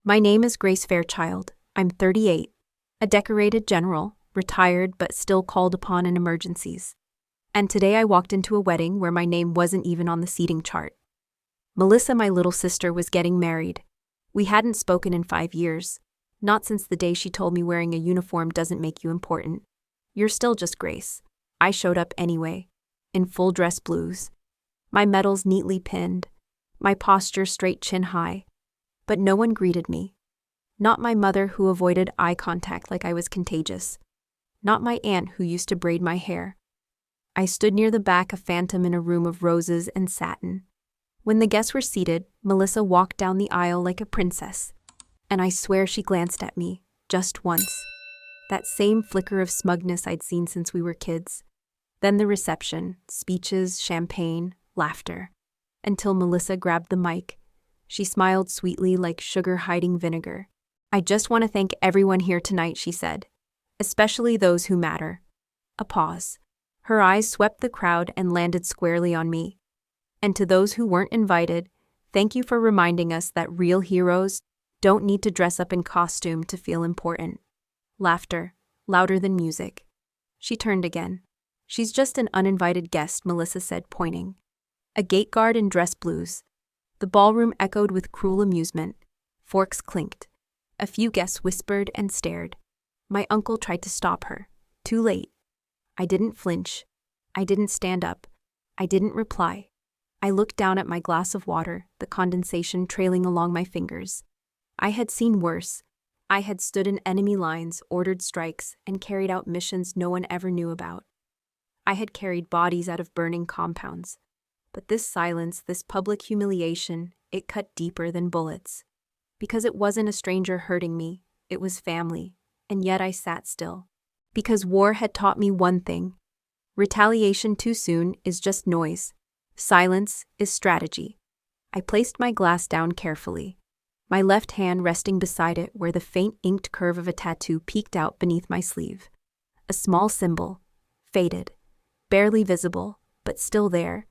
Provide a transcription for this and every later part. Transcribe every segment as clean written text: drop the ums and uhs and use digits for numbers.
My name is Grace Fairchild. I'm 38, a decorated general, retired but still called upon in emergencies. And today I walked into a wedding where my name wasn't even on the seating chart. Melissa, my little sister, was getting married. We hadn't spoken in 5 years, not since the day she told me wearing a uniform doesn't make you important. You're still just Grace. I showed up anyway, in full dress blues. My medals neatly pinned, my posture straight chin high. But no one greeted me. Not my mother, who avoided eye contact like I was contagious. Not my aunt, who used to braid my hair. I stood near the back, a phantom in a room of roses and satin. When the guests were seated, Melissa walked down the aisle like a princess. And I swear she glanced at me, just once. That same flicker of smugness I'd seen since we were kids. Then the reception, speeches, champagne, laughter. Until Melissa grabbed the mic. She smiled sweetly like sugar hiding vinegar. "I just want to thank everyone here tonight," she said. "Especially those who matter." A pause. Her eyes swept the crowd and landed squarely on me. "And to those who weren't invited, thank you for reminding us that real heroes don't need to dress up in costume to feel important." Laughter, louder than music. She turned again. "She's just an uninvited guest," Melissa said, pointing. A gate guard in dress blues. The ballroom echoed with cruel amusement. Forks clinked. A few guests whispered and stared. My uncle tried to stop her. Too late. I didn't flinch. I didn't stand up. I didn't reply. I looked down at my glass of water, the condensation trailing along my fingers. I had seen worse. I had stood in enemy lines, ordered strikes, and carried out missions no one ever knew about. I had carried bodies out of burning compounds. But this silence, this public humiliation, it cut deeper than bullets. Because it wasn't a stranger hurting me, it was family, and yet I sat still. Because war had taught me one thing. Retaliation too soon is just noise. Silence is strategy. I placed my glass down carefully, my left hand resting beside it where the faint inked curve of a tattoo peeked out beneath my sleeve. A small symbol, faded, barely visible, but still there.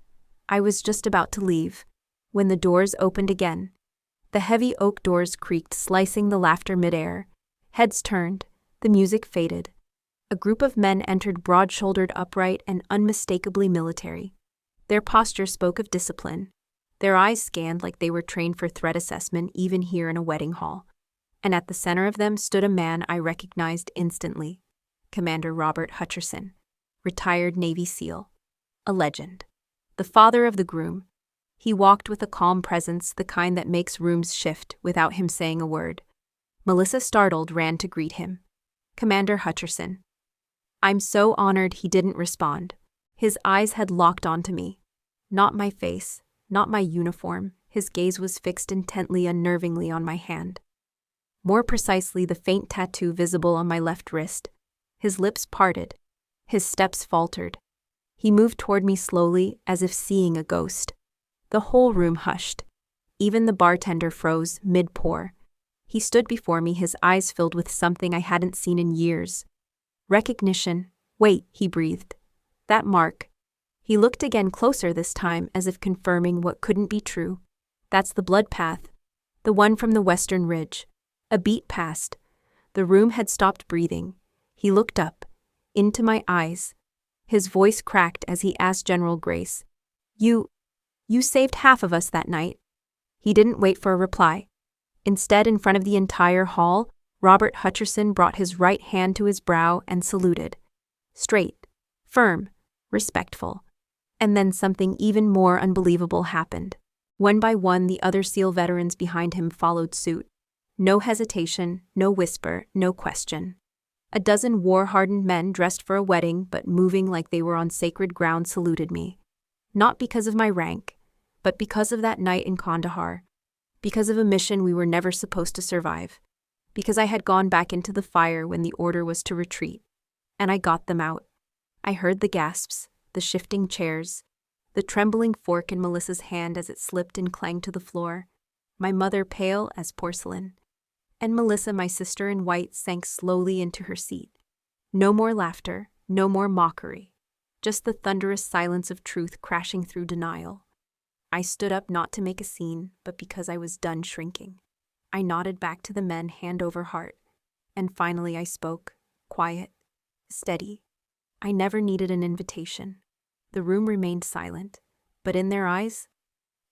I was just about to leave, when the doors opened again. The heavy oak doors creaked, slicing the laughter midair. Heads turned, the music faded. A group of men entered, broad-shouldered, upright, and unmistakably military. Their posture spoke of discipline. Their eyes scanned like they were trained for threat assessment, even here in a wedding hall. And at the center of them stood a man I recognized instantly. Commander Robert Hutcherson, retired Navy SEAL. A legend. The father of the groom. He walked with a calm presence, the kind that makes rooms shift without him saying a word. Melissa, startled, ran to greet him. "Commander Hutcherson." "I'm so honored." He didn't respond. His eyes had locked onto me. Not my face, not my uniform. His gaze was fixed intently, unnervingly on my hand. More precisely, the faint tattoo visible on my left wrist. His lips parted. His steps faltered. He moved toward me slowly, as if seeing a ghost. The whole room hushed. Even the bartender froze, mid-pour. He stood before me, his eyes filled with something I hadn't seen in years. Recognition. "Wait," he breathed. "That mark." He looked again, closer this time, as if confirming what couldn't be true. "That's the blood path. The one from the western ridge." A beat passed. The room had stopped breathing. He looked up, into my eyes. His voice cracked as he asked General Grace, You saved half of us that night." He didn't wait for a reply. Instead, in front of the entire hall, Robert Hutcherson brought his right hand to his brow and saluted. Straight, firm, respectful. And then something even more unbelievable happened. One by one, the other SEAL veterans behind him followed suit. No hesitation, no whisper, no question. A dozen war-hardened men dressed for a wedding but moving like they were on sacred ground saluted me. Not because of my rank, but because of that night in Kandahar. Because of a mission we were never supposed to survive. Because I had gone back into the fire when the order was to retreat. And I got them out. I heard the gasps, the shifting chairs, the trembling fork in Melissa's hand as it slipped and clanged to the floor. My mother pale as porcelain. And Melissa, my sister in white, sank slowly into her seat. No more laughter, no more mockery. Just the thunderous silence of truth crashing through denial. I stood up not to make a scene, but because I was done shrinking. I nodded back to the men, hand over heart. And finally I spoke, quiet, steady. I never needed an invitation. The room remained silent, but in their eyes,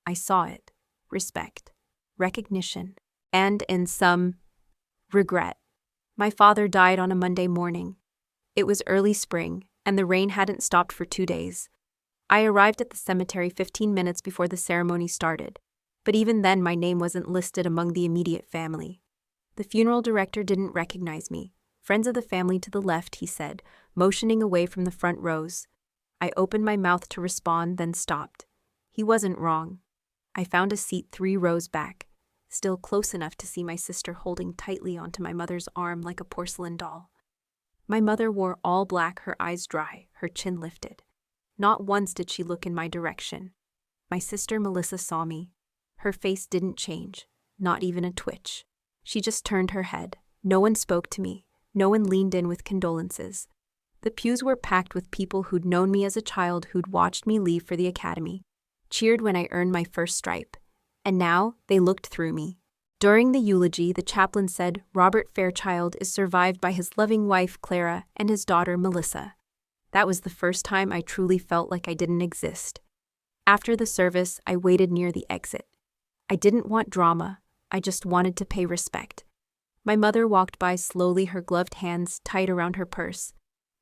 I saw it. Respect, recognition, and in some regret. My father died on a Monday morning. It was early spring, and the rain hadn't stopped for 2 days. I arrived at the cemetery 15 minutes before the ceremony started, but even then my name wasn't listed among the immediate family. The funeral director didn't recognize me. Friends of the family to the left, he said, motioning away from the front rows. I opened my mouth to respond, then stopped. He wasn't wrong. I found a seat 3 rows back, still close enough to see my sister holding tightly onto my mother's arm like a porcelain doll. My mother wore all black, her eyes dry, her chin lifted. Not once did she look in my direction. My sister Melissa saw me. Her face didn't change, not even a twitch. She just turned her head. No one spoke to me. No one leaned in with condolences. The pews were packed with people who'd known me as a child, who'd watched me leave for the academy, cheered when I earned my first stripe. And now they looked through me. During the eulogy, the chaplain said Robert Fairchild is survived by his loving wife, Clara, and his daughter, Melissa. That was the first time I truly felt like I didn't exist. After the service, I waited near the exit. I didn't want drama. I just wanted to pay respect. My mother walked by slowly, her gloved hands tight around her purse.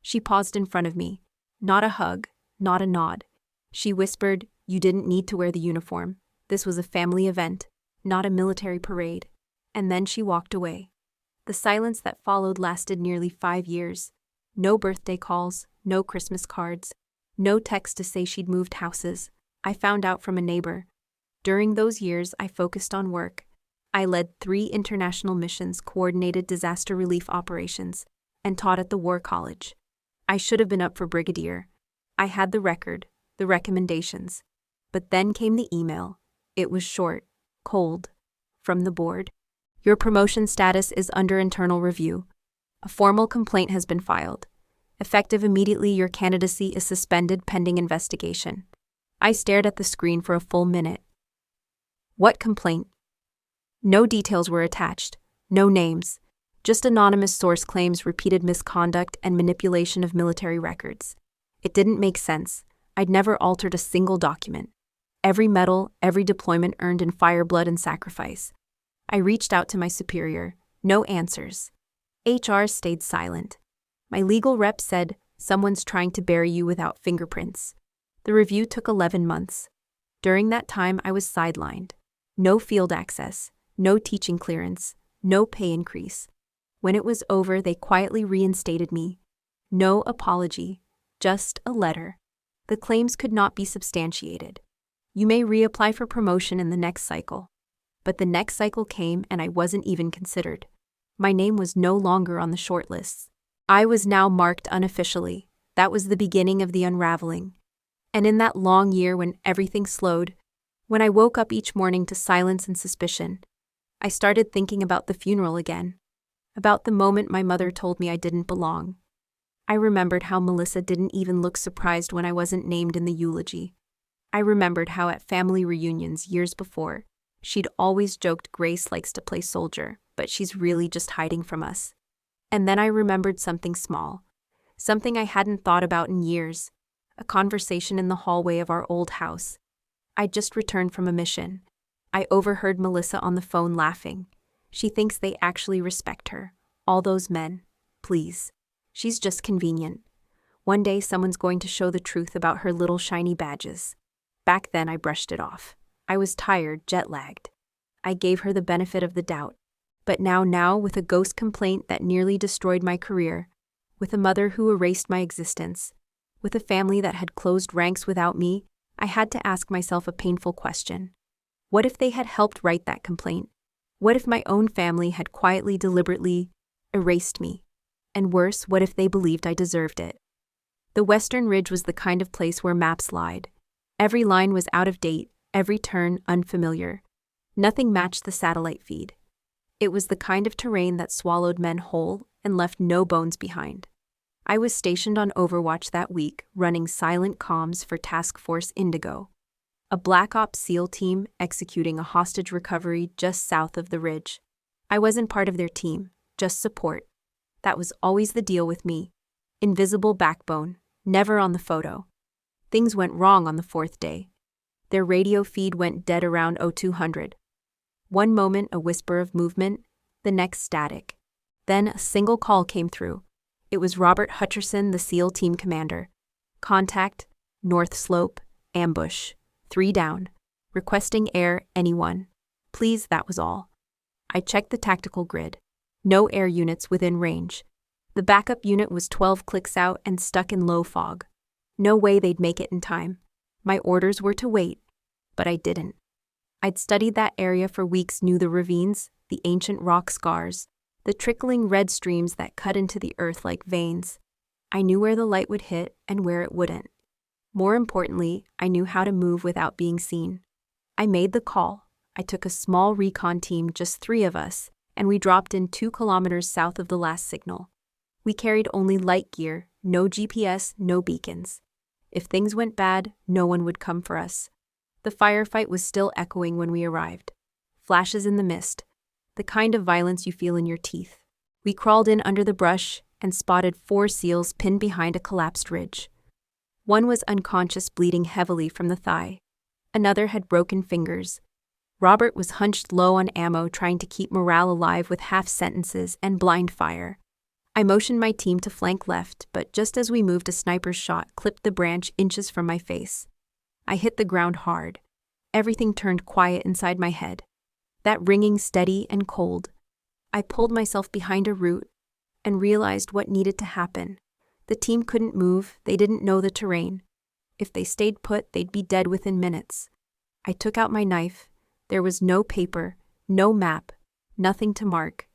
She paused in front of me. Not a hug, not a nod. She whispered, "You didn't need to wear the uniform. This was a family event, not a military parade." And then she walked away. The silence that followed lasted nearly 5 years. No birthday calls, no Christmas cards, no text to say she'd moved houses. I found out from a neighbor. During those years, I focused on work. I led 3 international missions, coordinated disaster relief operations, and taught at the War College. I should have been up for brigadier. I had the record, the recommendations. But then came the email. It was short, cold, from the board. Your promotion status is under internal review. A formal complaint has been filed. Effective immediately, your candidacy is suspended pending investigation. I stared at the screen for a full minute. What complaint? No details were attached, no names, just anonymous source claims, repeated misconduct, and manipulation of military records. It didn't make sense. I'd never altered a single document. Every medal, every deployment earned in fire, blood, and sacrifice. I reached out to my superior. No answers. HR stayed silent. My legal rep said, someone's trying to bury you without fingerprints. The review took 11 months. During that time, I was sidelined. No field access, no teaching clearance, no pay increase. When it was over, they quietly reinstated me. No apology, just a letter. The claims could not be substantiated. You may reapply for promotion in the next cycle. But the next cycle came and I wasn't even considered. My name was no longer on the shortlists. I was now marked unofficially. That was the beginning of the unraveling. And in that long year when everything slowed, when I woke up each morning to silence and suspicion, I started thinking about the funeral again, about the moment my mother told me I didn't belong. I remembered how Melissa didn't even look surprised when I wasn't named in the eulogy. I remembered how at family reunions years before, she'd always joked Grace likes to play soldier, but she's really just hiding from us. And then I remembered something small, something I hadn't thought about in years, a conversation in the hallway of our old house. I'd just returned from a mission. I overheard Melissa on the phone laughing. She thinks they actually respect her. All those men. Please. She's just convenient. One day someone's going to show the truth about her little shiny badges. Back then I brushed it off. I was tired, jet-lagged. I gave her the benefit of the doubt. But now, with a ghost complaint that nearly destroyed my career, with a mother who erased my existence, with a family that had closed ranks without me, I had to ask myself a painful question. What if they had helped write that complaint? What if my own family had quietly, deliberately erased me? And worse, what if they believed I deserved it? The Western Ridge was the kind of place where maps lied. Every line was out of date, every turn unfamiliar. Nothing matched the satellite feed. It was the kind of terrain that swallowed men whole and left no bones behind. I was stationed on Overwatch that week, running silent comms for Task Force Indigo, a Black Ops SEAL team executing a hostage recovery just south of the ridge. I wasn't part of their team, just support. That was always the deal with me. Invisible backbone, never on the photo. Things went wrong on the fourth day. Their radio feed went dead around 0200. One moment a whisper of movement, the next static. Then a single call came through. It was Robert Hutcherson, the SEAL team commander. Contact, North Slope, ambush, 3 down. Requesting air, anyone. Please, that was all. I checked the tactical grid. No air units within range. The backup unit was 12 clicks out and stuck in low fog. No way they'd make it in time. My orders were to wait, but I didn't. I'd studied that area for weeks, knew the ravines, the ancient rock scars, the trickling red streams that cut into the earth like veins. I knew where the light would hit and where it wouldn't. More importantly, I knew how to move without being seen. I made the call. I took a small recon team, just 3 of us, and we dropped in 2 kilometers south of the last signal. We carried only light gear, no GPS, no beacons. If things went bad, no one would come for us. The firefight was still echoing when we arrived. Flashes in the mist, the kind of violence you feel in your teeth. We crawled in under the brush and spotted 4 SEALs pinned behind a collapsed ridge. One was unconscious, bleeding heavily from the thigh. Another had broken fingers. Robert was hunched low on ammo, trying to keep morale alive with half sentences and blind fire. I motioned my team to flank left, but just as we moved, a sniper's shot clipped the branch inches from my face. I hit the ground hard. Everything turned quiet inside my head. That ringing steady and cold. I pulled myself behind a root and realized what needed to happen. The team couldn't move, they didn't know the terrain. If they stayed put, they'd be dead within minutes. I took out my knife. There was no paper, no map, nothing to mark.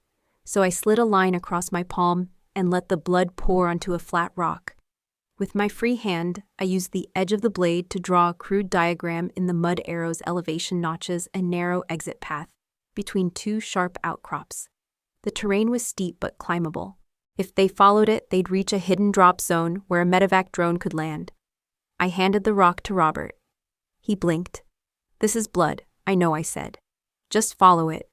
So I slid a line across my palm and let the blood pour onto a flat rock. With my free hand, I used the edge of the blade to draw a crude diagram in the mud arrows, elevation notches, and narrow exit path between 2 sharp outcrops. The terrain was steep but climbable. If they followed it, they'd reach a hidden drop zone where a medevac drone could land. I handed the rock to Robert. He blinked. "This is blood, I know," I said. "Just follow it."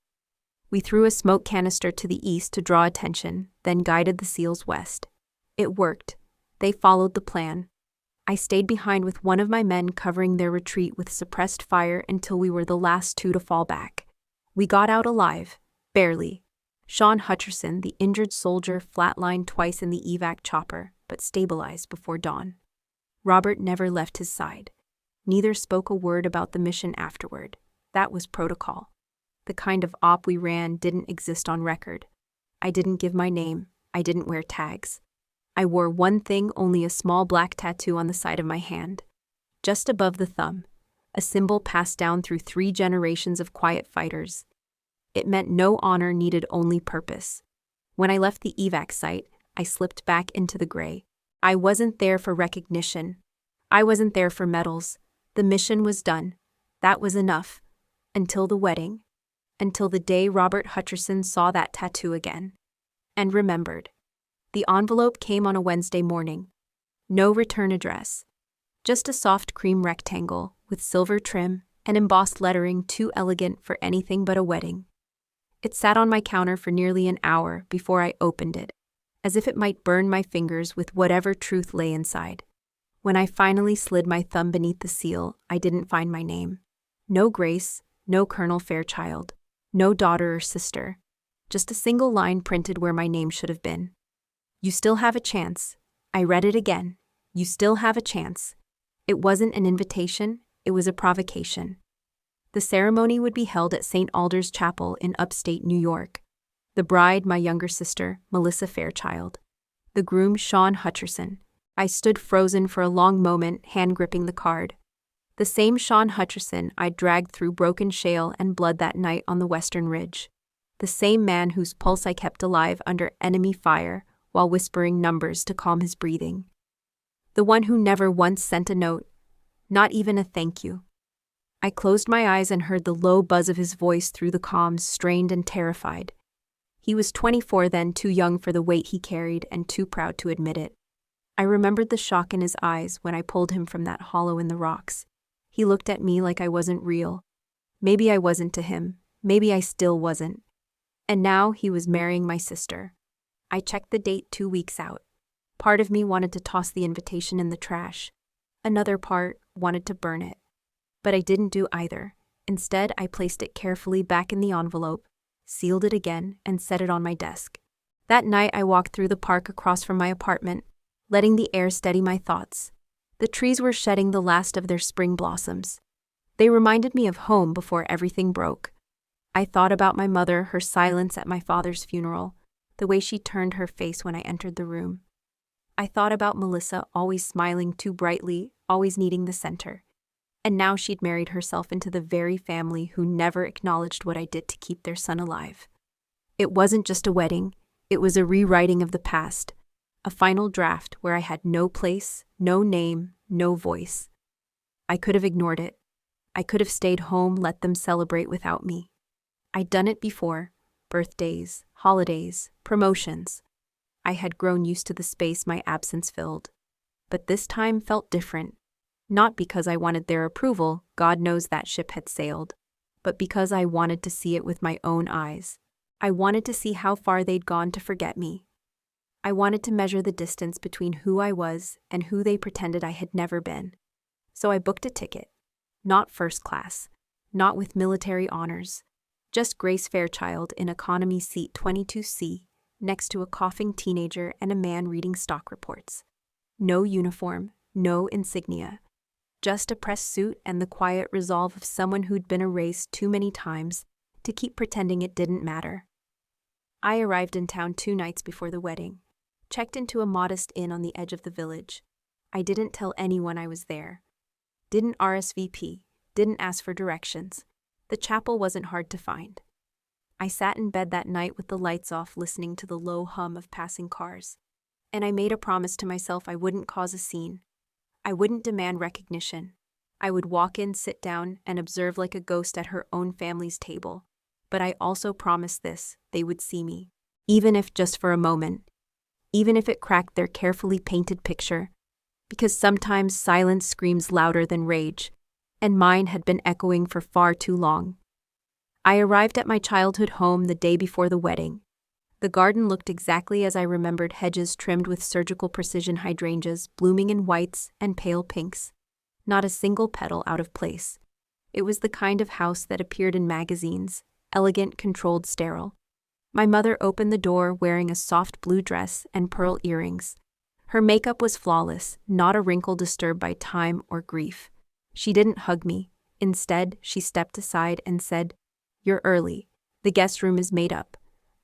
We threw a smoke canister to the east to draw attention, then guided the SEALs west. It worked. They followed the plan. I stayed behind with one of my men covering their retreat with suppressed fire until we were the last 2 to fall back. We got out alive, barely. Sean Hutcherson, the injured soldier, flatlined twice in the evac chopper, but stabilized before dawn. Robert never left his side. Neither spoke a word about the mission afterward. That was protocol. The kind of op we ran didn't exist on record. I didn't give my name. I didn't wear tags. I wore one thing, only a small black tattoo on the side of my hand. Just above the thumb, a symbol passed down through 3 generations of quiet fighters. It meant no honor, needed only purpose. When I left the evac site, I slipped back into the gray. I wasn't there for recognition. I wasn't there for medals. The mission was done. That was enough. Until the wedding. Until the day Robert Hutcherson saw that tattoo again. And remembered. The envelope came on a Wednesday morning. No return address. Just a soft cream rectangle with silver trim and embossed lettering too elegant for anything but a wedding. It sat on my counter for nearly an hour before I opened it, as if it might burn my fingers with whatever truth lay inside. When I finally slid my thumb beneath the seal, I didn't find my name. No Grace, no Colonel Fairchild, no daughter or sister. Just a single line printed where my name should have been. "You still have a chance." I read it again. "You still have a chance." It wasn't an invitation, it was a provocation. The ceremony would be held at St. Alder's Chapel in upstate New York. The bride, my younger sister, Melissa Fairchild. The groom, Sean Hutcherson. I stood frozen for a long moment, hand-gripping the card. The same Sean Hutcherson I'd dragged through broken shale and blood that night on the Western Ridge. The same man whose pulse I kept alive under enemy fire while whispering numbers to calm his breathing. The one who never once sent a note, not even a thank you. I closed my eyes and heard the low buzz of his voice through the comms, strained and terrified. He was 24 then, too young for the weight he carried and too proud to admit it. I remembered the shock in his eyes when I pulled him from that hollow in the rocks. He looked at me like I wasn't real. Maybe I wasn't to him. Maybe I still wasn't. And now he was marrying my sister. I checked the date 2 weeks out. Part of me wanted to toss the invitation in the trash. Another part wanted to burn it. But I didn't do either. Instead, I placed it carefully back in the envelope, sealed it again, and set it on my desk. That night, I walked through the park across from my apartment, letting the air steady my thoughts. The trees were shedding the last of their spring blossoms. They reminded me of home before everything broke. I thought about my mother, her silence at my father's funeral, the way she turned her face when I entered the room. I thought about Melissa always smiling too brightly, always needing the center. And now she'd married herself into the very family who never acknowledged what I did to keep their son alive. It wasn't just a wedding, it was a rewriting of the past, a final draft where I had no place, no name, no voice. I could have ignored it. I could have stayed home, let them celebrate without me. I'd done it before, birthdays, holidays, promotions. I had grown used to the space my absence filled. But this time felt different. Not because I wanted their approval, God knows that ship had sailed, but because I wanted to see it with my own eyes. I wanted to see how far they'd gone to forget me. I wanted to measure the distance between who I was and who they pretended I had never been. So I booked a ticket. Not first class, not with military honors, just Grace Fairchild in economy seat 22C, next to a coughing teenager and a man reading stock reports. No uniform, no insignia. Just a pressed suit and the quiet resolve of someone who'd been erased too many times to keep pretending it didn't matter. I arrived in town 2 nights before the wedding, checked into a modest inn on the edge of the village. I didn't tell anyone I was there. Didn't RSVP, didn't ask for directions. The chapel wasn't hard to find. I sat in bed that night with the lights off, listening to the low hum of passing cars. And I made a promise to myself I wouldn't cause a scene. I wouldn't demand recognition. I would walk in, sit down, and observe like a ghost at her own family's table. But I also promised this, they would see me. Even if just for a moment. Even if it cracked their carefully painted picture. Because sometimes silence screams louder than rage, and mine had been echoing for far too long. I arrived at my childhood home the day before the wedding. The garden looked exactly as I remembered, hedges trimmed with surgical precision hydrangeas, blooming in whites and pale pinks. Not a single petal out of place. It was the kind of house that appeared in magazines, elegant, controlled, sterile. My mother opened the door wearing a soft blue dress and pearl earrings. Her makeup was flawless, not a wrinkle disturbed by time or grief. She didn't hug me. Instead, she stepped aside and said, "You're early. The guest room is made up.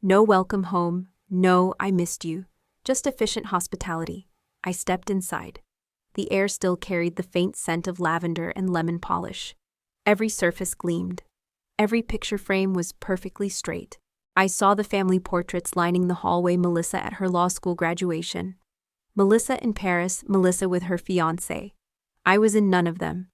No welcome home, no I missed you. Just efficient hospitality." I stepped inside. The air still carried the faint scent of lavender and lemon polish. Every surface gleamed. Every picture frame was perfectly straight. I saw the family portraits lining the hallway, Melissa at her law school graduation. Melissa in Paris, Melissa with her fiancé. I was in none of them.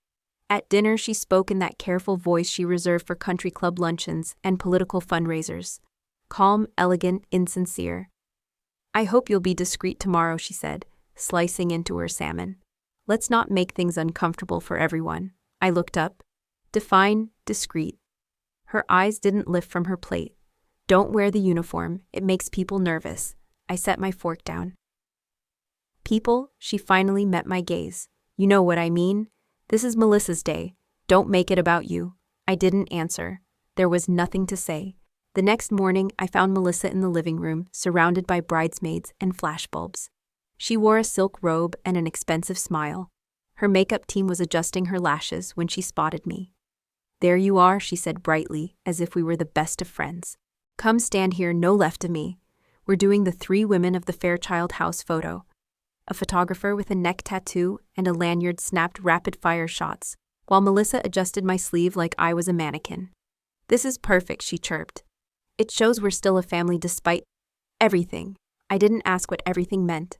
At dinner, she spoke in that careful voice she reserved for country club luncheons and political fundraisers. Calm, elegant, insincere. "I hope you'll be discreet tomorrow," she said, slicing into her salmon. "Let's not make things uncomfortable for everyone." I looked up. Define discreet. Her eyes didn't lift from her plate. "Don't wear the uniform, it makes people nervous." I set my fork down. "People?" She finally met my gaze. "You know what I mean. This is Melissa's day. Don't make it about you." I didn't answer. There was nothing to say. The next morning, I found Melissa in the living room, surrounded by bridesmaids and flashbulbs. She wore a silk robe and an expensive smile. Her makeup team was adjusting her lashes when she spotted me. "There you are," she said brightly, as if we were the best of friends. "Come stand here, no left of me. We're doing the 3 women of the Fairchild house photo." A photographer with a neck tattoo and a lanyard snapped rapid-fire shots, while Melissa adjusted my sleeve like I was a mannequin. "This is perfect," she chirped. "It shows we're still a family despite everything." I didn't ask what everything meant.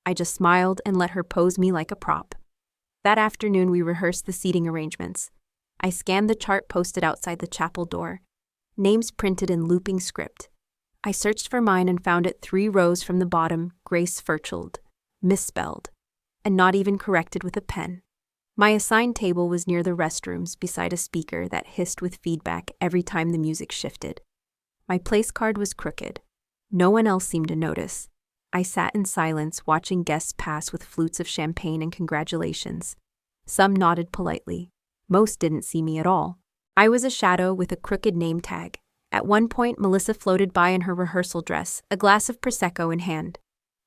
I just smiled and let her pose me like a prop. That afternoon, we rehearsed the seating arrangements. I scanned the chart posted outside the chapel door. Names printed in looping script. I searched for mine and found it 3 rows from the bottom, Grace Fairchild, misspelled, and not even corrected with a pen. My assigned table was near the restrooms beside a speaker that hissed with feedback every time the music shifted. My place card was crooked. No one else seemed to notice. I sat in silence, watching guests pass with flutes of champagne and congratulations. Some nodded politely. Most didn't see me at all. I was a shadow with a crooked name tag. At one point, Melissa floated by in her rehearsal dress, a glass of Prosecco in hand.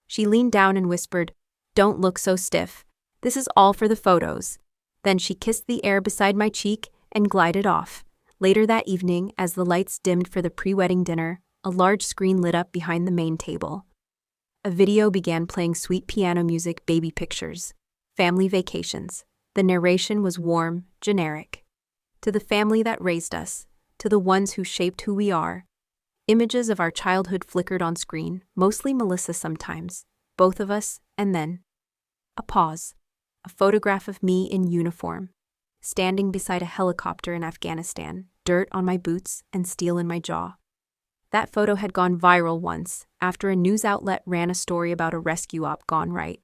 She leaned down and whispered, "Don't look so stiff. This is all for the photos." Then she kissed the air beside my cheek and glided off. Later that evening, as the lights dimmed for the pre-wedding dinner, a large screen lit up behind the main table. A video began playing sweet piano music, baby pictures, family vacations. The narration was warm, generic. To the family that raised us, to the ones who shaped who we are. Images of our childhood flickered on screen, mostly Melissa sometimes, both of us, and then a pause. A photograph of me in uniform, standing beside a helicopter in Afghanistan, dirt on my boots and steel in my jaw. That photo had gone viral once, after a news outlet ran a story about a rescue op gone right.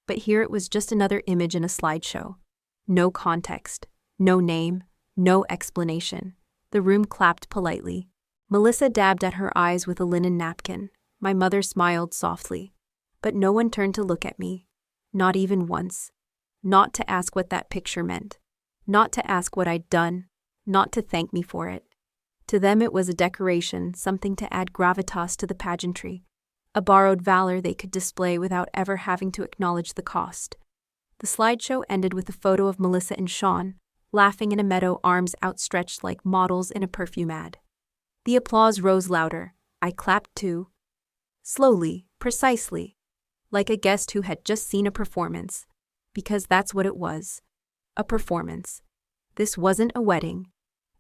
But here it was just another image in a slideshow. No context, no name, no explanation. The room clapped politely. Melissa dabbed at her eyes with a linen napkin. My mother smiled softly. But no one turned to look at me. Not even once. Not to ask what that picture meant. Not to ask what I'd done. Not to thank me for it. To them it was a decoration, something to add gravitas to the pageantry. A borrowed valor they could display without ever having to acknowledge the cost. The slideshow ended with a photo of Melissa and Sean, laughing in a meadow, arms outstretched like models in a perfume ad. The applause rose louder. I clapped too. Slowly, precisely. Like a guest who had just seen a performance. Because that's what it was. A performance. This wasn't a wedding.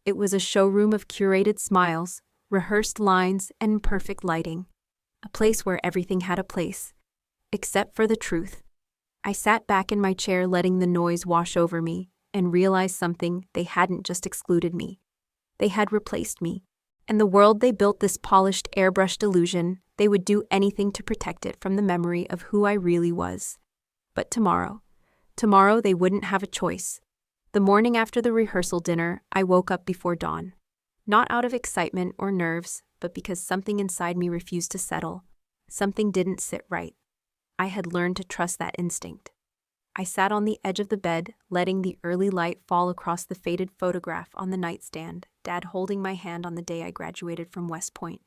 It was a showroom of curated smiles, rehearsed lines, and perfect lighting. A place where everything had a place. Except for the truth. I sat back in my chair, letting the noise wash over me, and realized something: they hadn't just excluded me. They had replaced me. And the world they built, this polished, airbrushed illusion, they would do anything to protect it from the memory of who I really was. But tomorrow they wouldn't have a choice. The morning after the rehearsal dinner, I woke up before dawn. Not out of excitement or nerves, but because something inside me refused to settle. Something didn't sit right. I had learned to trust that instinct. I sat on the edge of the bed, letting the early light fall across the faded photograph on the nightstand, Dad holding my hand on the day I graduated from West Point.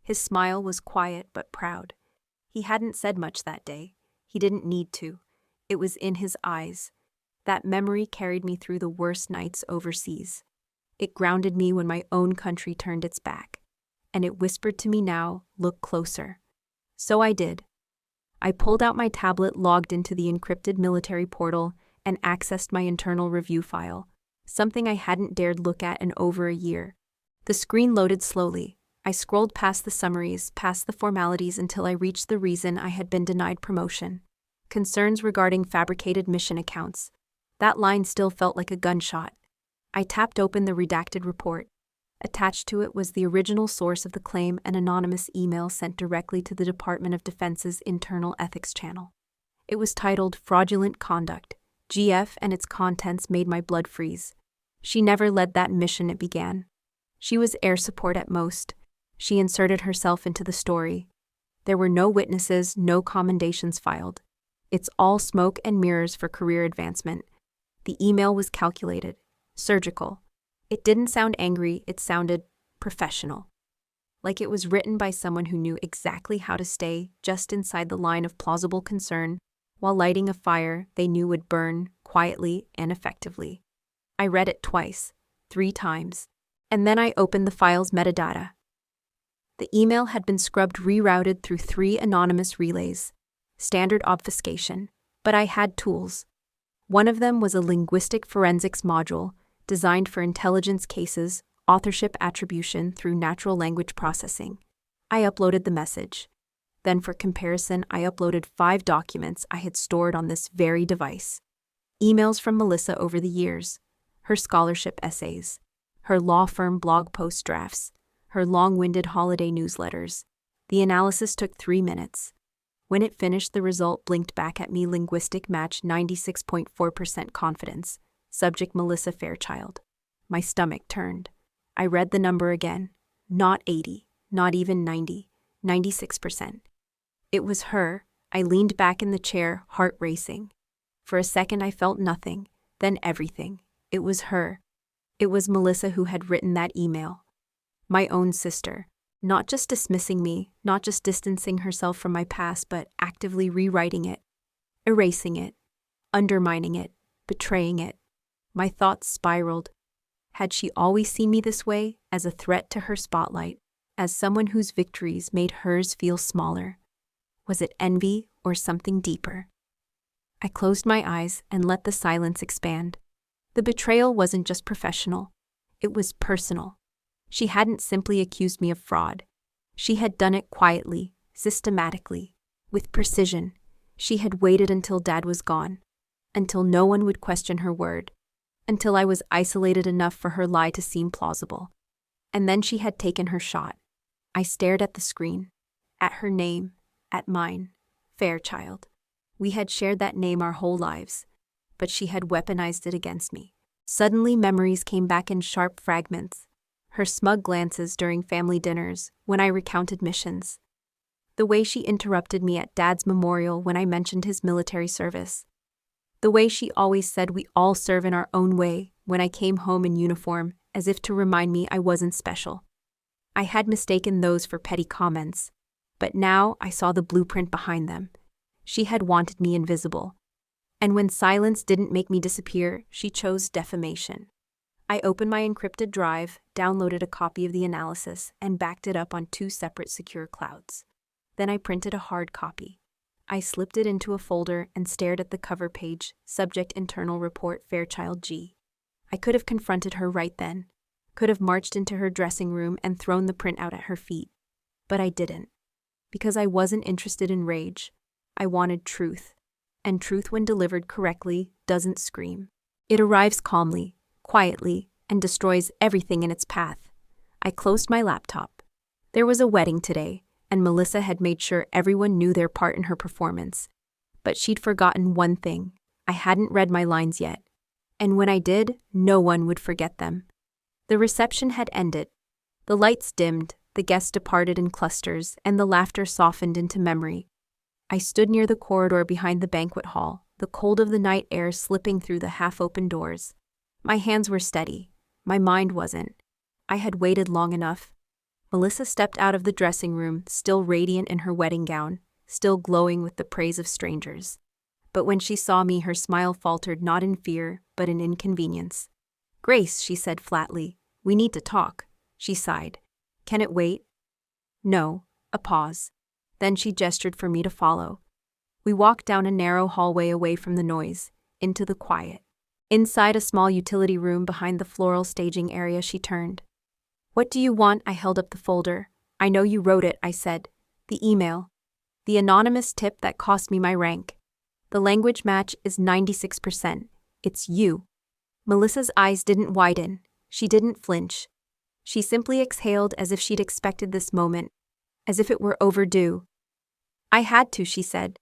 His smile was quiet but proud. He hadn't said much that day. He didn't need to. It was in his eyes. That memory carried me through the worst nights overseas. It grounded me when my own country turned its back. And it whispered to me now, look closer. So I did. I pulled out my tablet, logged into the encrypted military portal, and accessed my internal review file, something I hadn't dared look at in over a year. The screen loaded slowly. I scrolled past the summaries, past the formalities, until I reached the reason I had been denied promotion. Concerns regarding fabricated mission accounts. That line still felt like a gunshot. I tapped open the redacted report. Attached to it was the original source of the claim, an anonymous email sent directly to the Department of Defense's internal ethics channel. It was titled Fraudulent Conduct. GF, and its contents made my blood freeze. She never led that mission, it began. She was air support at most. She inserted herself into the story. There were no witnesses, no commendations filed. It's all smoke and mirrors for career advancement. The email was calculated, surgical. It didn't sound angry, it sounded professional. Like it was written by someone who knew exactly how to stay just inside the line of plausible concern while lighting a fire they knew would burn quietly and effectively. I read it twice, 3 times, and then I opened the file's metadata. The email had been scrubbed, rerouted through 3 anonymous relays. Standard obfuscation. But I had tools. One of them was a linguistic forensics module designed for intelligence cases, authorship attribution through natural language processing. I uploaded the message. Then for comparison, I uploaded 5 documents I had stored on this very device. Emails from Melissa over the years, her scholarship essays, her law firm blog post drafts, her long-winded holiday newsletters. The analysis took 3 minutes. When it finished, the result blinked back at me: linguistic match, 96.4% confidence. Subject Melissa Fairchild. My stomach turned. I read the number again. Not 80, not even 90, 96%. It was her. I leaned back in the chair, heart racing. For a second I felt nothing, then everything. It was her. It was Melissa who had written that email. My own sister. Not just dismissing me, not just distancing herself from my past, but actively rewriting it, erasing it, undermining it, betraying it. My thoughts spiraled. Had she always seen me this way, as a threat to her spotlight, as someone whose victories made hers feel smaller? Was it envy or something deeper? I closed my eyes and let the silence expand. The betrayal wasn't just professional. It was personal. She hadn't simply accused me of fraud. She had done it quietly, systematically, with precision. She had waited until Dad was gone, until no one would question her word, until I was isolated enough for her lie to seem plausible. And then she had taken her shot. I stared at the screen, at her name, at mine, Fairchild. We had shared that name our whole lives, but she had weaponized it against me. Suddenly memories came back in sharp fragments. Her smug glances during family dinners, when I recounted missions. The way she interrupted me at Dad's memorial when I mentioned his military service. The way she always said we all serve in our own way when I came home in uniform, as if to remind me I wasn't special. I had mistaken those for petty comments, but now I saw the blueprint behind them. She had wanted me invisible. And when silence didn't make me disappear, she chose defamation. I opened my encrypted drive, downloaded a copy of the analysis, and backed it up on 2 separate secure clouds. Then I printed a hard copy. I slipped it into a folder and stared at the cover page, subject internal report Fairchild G. I could have confronted her right then, could have marched into her dressing room and thrown the printout at her feet. But I didn't. Because I wasn't interested in rage. I wanted truth. And truth, when delivered correctly, doesn't scream. It arrives calmly, quietly, and destroys everything in its path. I closed my laptop. There was a wedding today, and Melissa had made sure everyone knew their part in her performance. But she'd forgotten one thing. I hadn't read my lines yet. And when I did, no one would forget them. The reception had ended. The lights dimmed, the guests departed in clusters, and the laughter softened into memory. I stood near the corridor behind the banquet hall, the cold of the night air slipping through the half-open doors. My hands were steady. My mind wasn't. I had waited long enough. Melissa stepped out of the dressing room, still radiant in her wedding gown, still glowing with the praise of strangers. But when she saw me, her smile faltered not in fear, but in inconvenience. "Grace," she said flatly, "we need to talk." She sighed. "Can it wait?" "No." A pause. Then she gestured for me to follow. We walked down a narrow hallway away from the noise, into the quiet. Inside a small utility room behind the floral staging area, she turned. "What do you want?" I held up the folder. "I know you wrote it," I said. "The email. The anonymous tip that cost me my rank. The language match is 96%. It's you." Melissa's eyes didn't widen. She didn't flinch. She simply exhaled as if she'd expected this moment, as if it were overdue. "I had to," she said.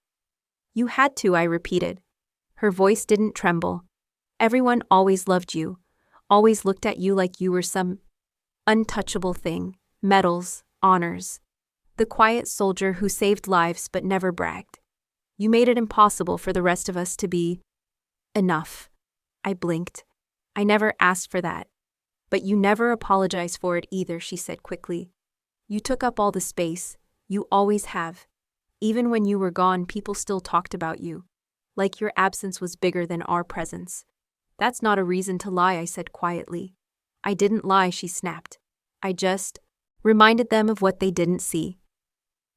"You had to," I repeated. Her voice didn't tremble. "Everyone always loved you, always looked at you like you were some untouchable thing, medals, honors. The quiet soldier who saved lives but never bragged. You made it impossible for the rest of us to be enough." I blinked. "I never asked for that. But you never apologized for it either," she said quickly. "You took up all the space. You always have. Even when you were gone, people still talked about you. Like your absence was bigger than our presence." "That's not a reason to lie," I said quietly. "I didn't lie," she snapped. "I just reminded them of what they didn't see.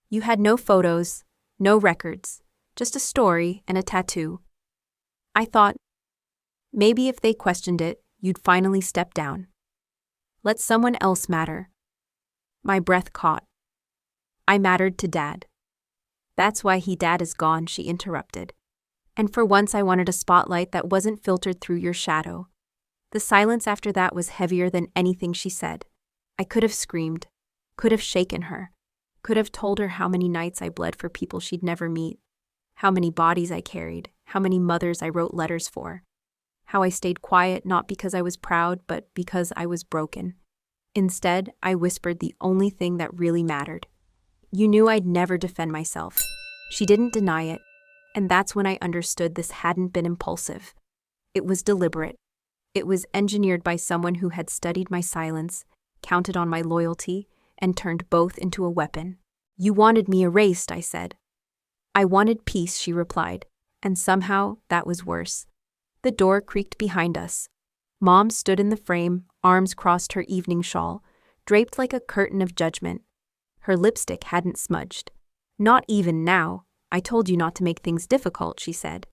You had no photos, no records, just a story and a tattoo. I thought, maybe if they questioned it, you'd finally step down. Let someone else matter." My breath caught. "I mattered to Dad." "That's why Dad is gone," she interrupted. "And for once I wanted a spotlight that wasn't filtered through your shadow." The silence after that was heavier than anything she said. I could have screamed, could have shaken her, could have told her how many nights I bled for people she'd never meet, how many bodies I carried, how many mothers I wrote letters for, how I stayed quiet not because I was proud but because I was broken. Instead, I whispered the only thing that really mattered. You knew I'd never defend myself. She didn't deny it, and that's when I understood this hadn't been impulsive. It was deliberate. It was engineered by someone who had studied my silence, counted on my loyalty, and turned both into a weapon. You wanted me erased, I said. I wanted peace, she replied, and somehow that was worse. The door creaked behind us. Mom stood in the frame, arms crossed her evening shawl, draped like a curtain of judgment. Her lipstick hadn't smudged. Not even now. I told you not to make things difficult, she said.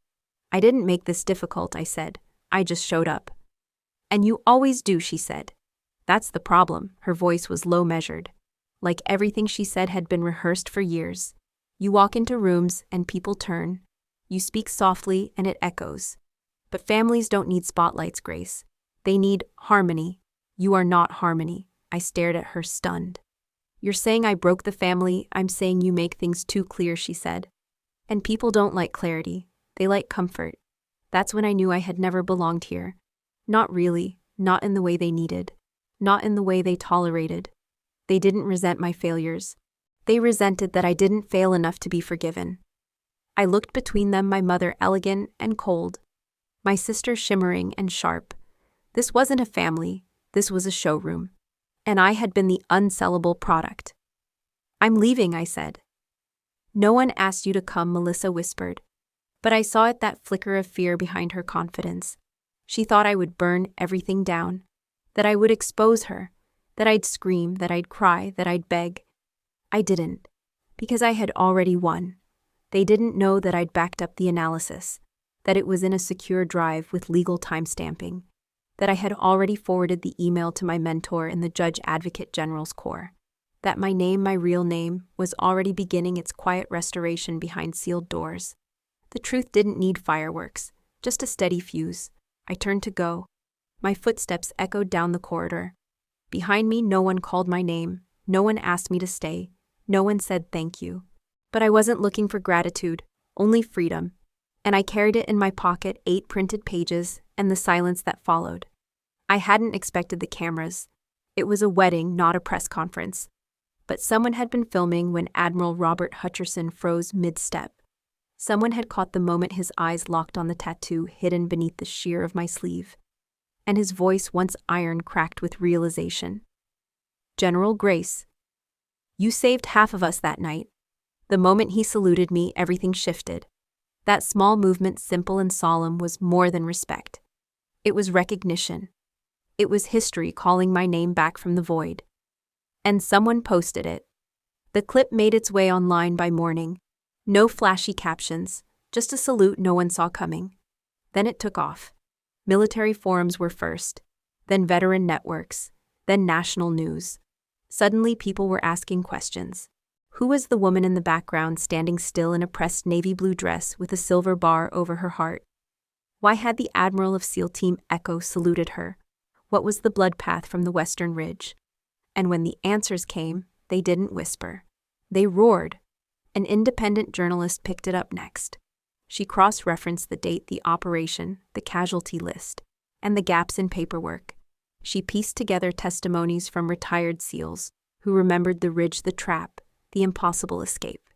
I didn't make this difficult, I said. I just showed up. And you always do, she said. That's the problem. Her voice was low measured. Like everything she said had been rehearsed for years. You walk into rooms and people turn. You speak softly and it echoes. But families don't need spotlights, Grace. They need harmony. You are not harmony. I stared at her, stunned. You're saying I broke the family. I'm saying you make things too clear, she said. And people don't like clarity. They like comfort. That's when I knew I had never belonged here. Not really. Not in the way they needed. Not in the way they tolerated. They didn't resent my failures. They resented that I didn't fail enough to be forgiven. I looked between them, my mother elegant and cold, my sister shimmering and sharp. This wasn't a family. This was a showroom. And I had been the unsellable product. I'm leaving, I said. No one asked you to come, Melissa whispered. But I saw it, that flicker of fear behind her confidence. She thought I would burn everything down, that I would expose her, that I'd scream, that I'd cry, that I'd beg. I didn't, because I had already won. They didn't know that I'd backed up the analysis, that it was in a secure drive with legal timestamping, that I had already forwarded the email to my mentor in the Judge Advocate General's Corps, that my name, my real name, was already beginning its quiet restoration behind sealed doors. The truth didn't need fireworks, just a steady fuse. I turned to go. My footsteps echoed down the corridor. Behind me, no one called my name. No one asked me to stay. No one said thank you. But I wasn't looking for gratitude, only freedom. And I carried it in my pocket, 8 printed pages, and the silence that followed. I hadn't expected the cameras. It was a wedding, not a press conference. But someone had been filming when Admiral Robert Hutcherson froze mid-step. Someone had caught the moment his eyes locked on the tattoo hidden beneath the sheer of my sleeve. And his voice, once iron, cracked with realization. General Grace. You saved half of us that night. The moment he saluted me, everything shifted. That small movement, simple and solemn, was more than respect. It was recognition. It was history calling my name back from the void. And someone posted it. The clip made its way online by morning. No flashy captions, just a salute no one saw coming. Then it took off. Military forums were first, then veteran networks, then national news. Suddenly people were asking questions. Who was the woman in the background standing still in a pressed navy blue dress with a silver bar over her heart? Why had the Admiral of SEAL Team Echo saluted her? What was the blood path from the Western Ridge? And when the answers came, they didn't whisper. They roared. An independent journalist picked it up next. She cross-referenced the date, the operation, the casualty list, and the gaps in paperwork. She pieced together testimonies from retired SEALs who remembered the ridge, the trap, the impossible escape,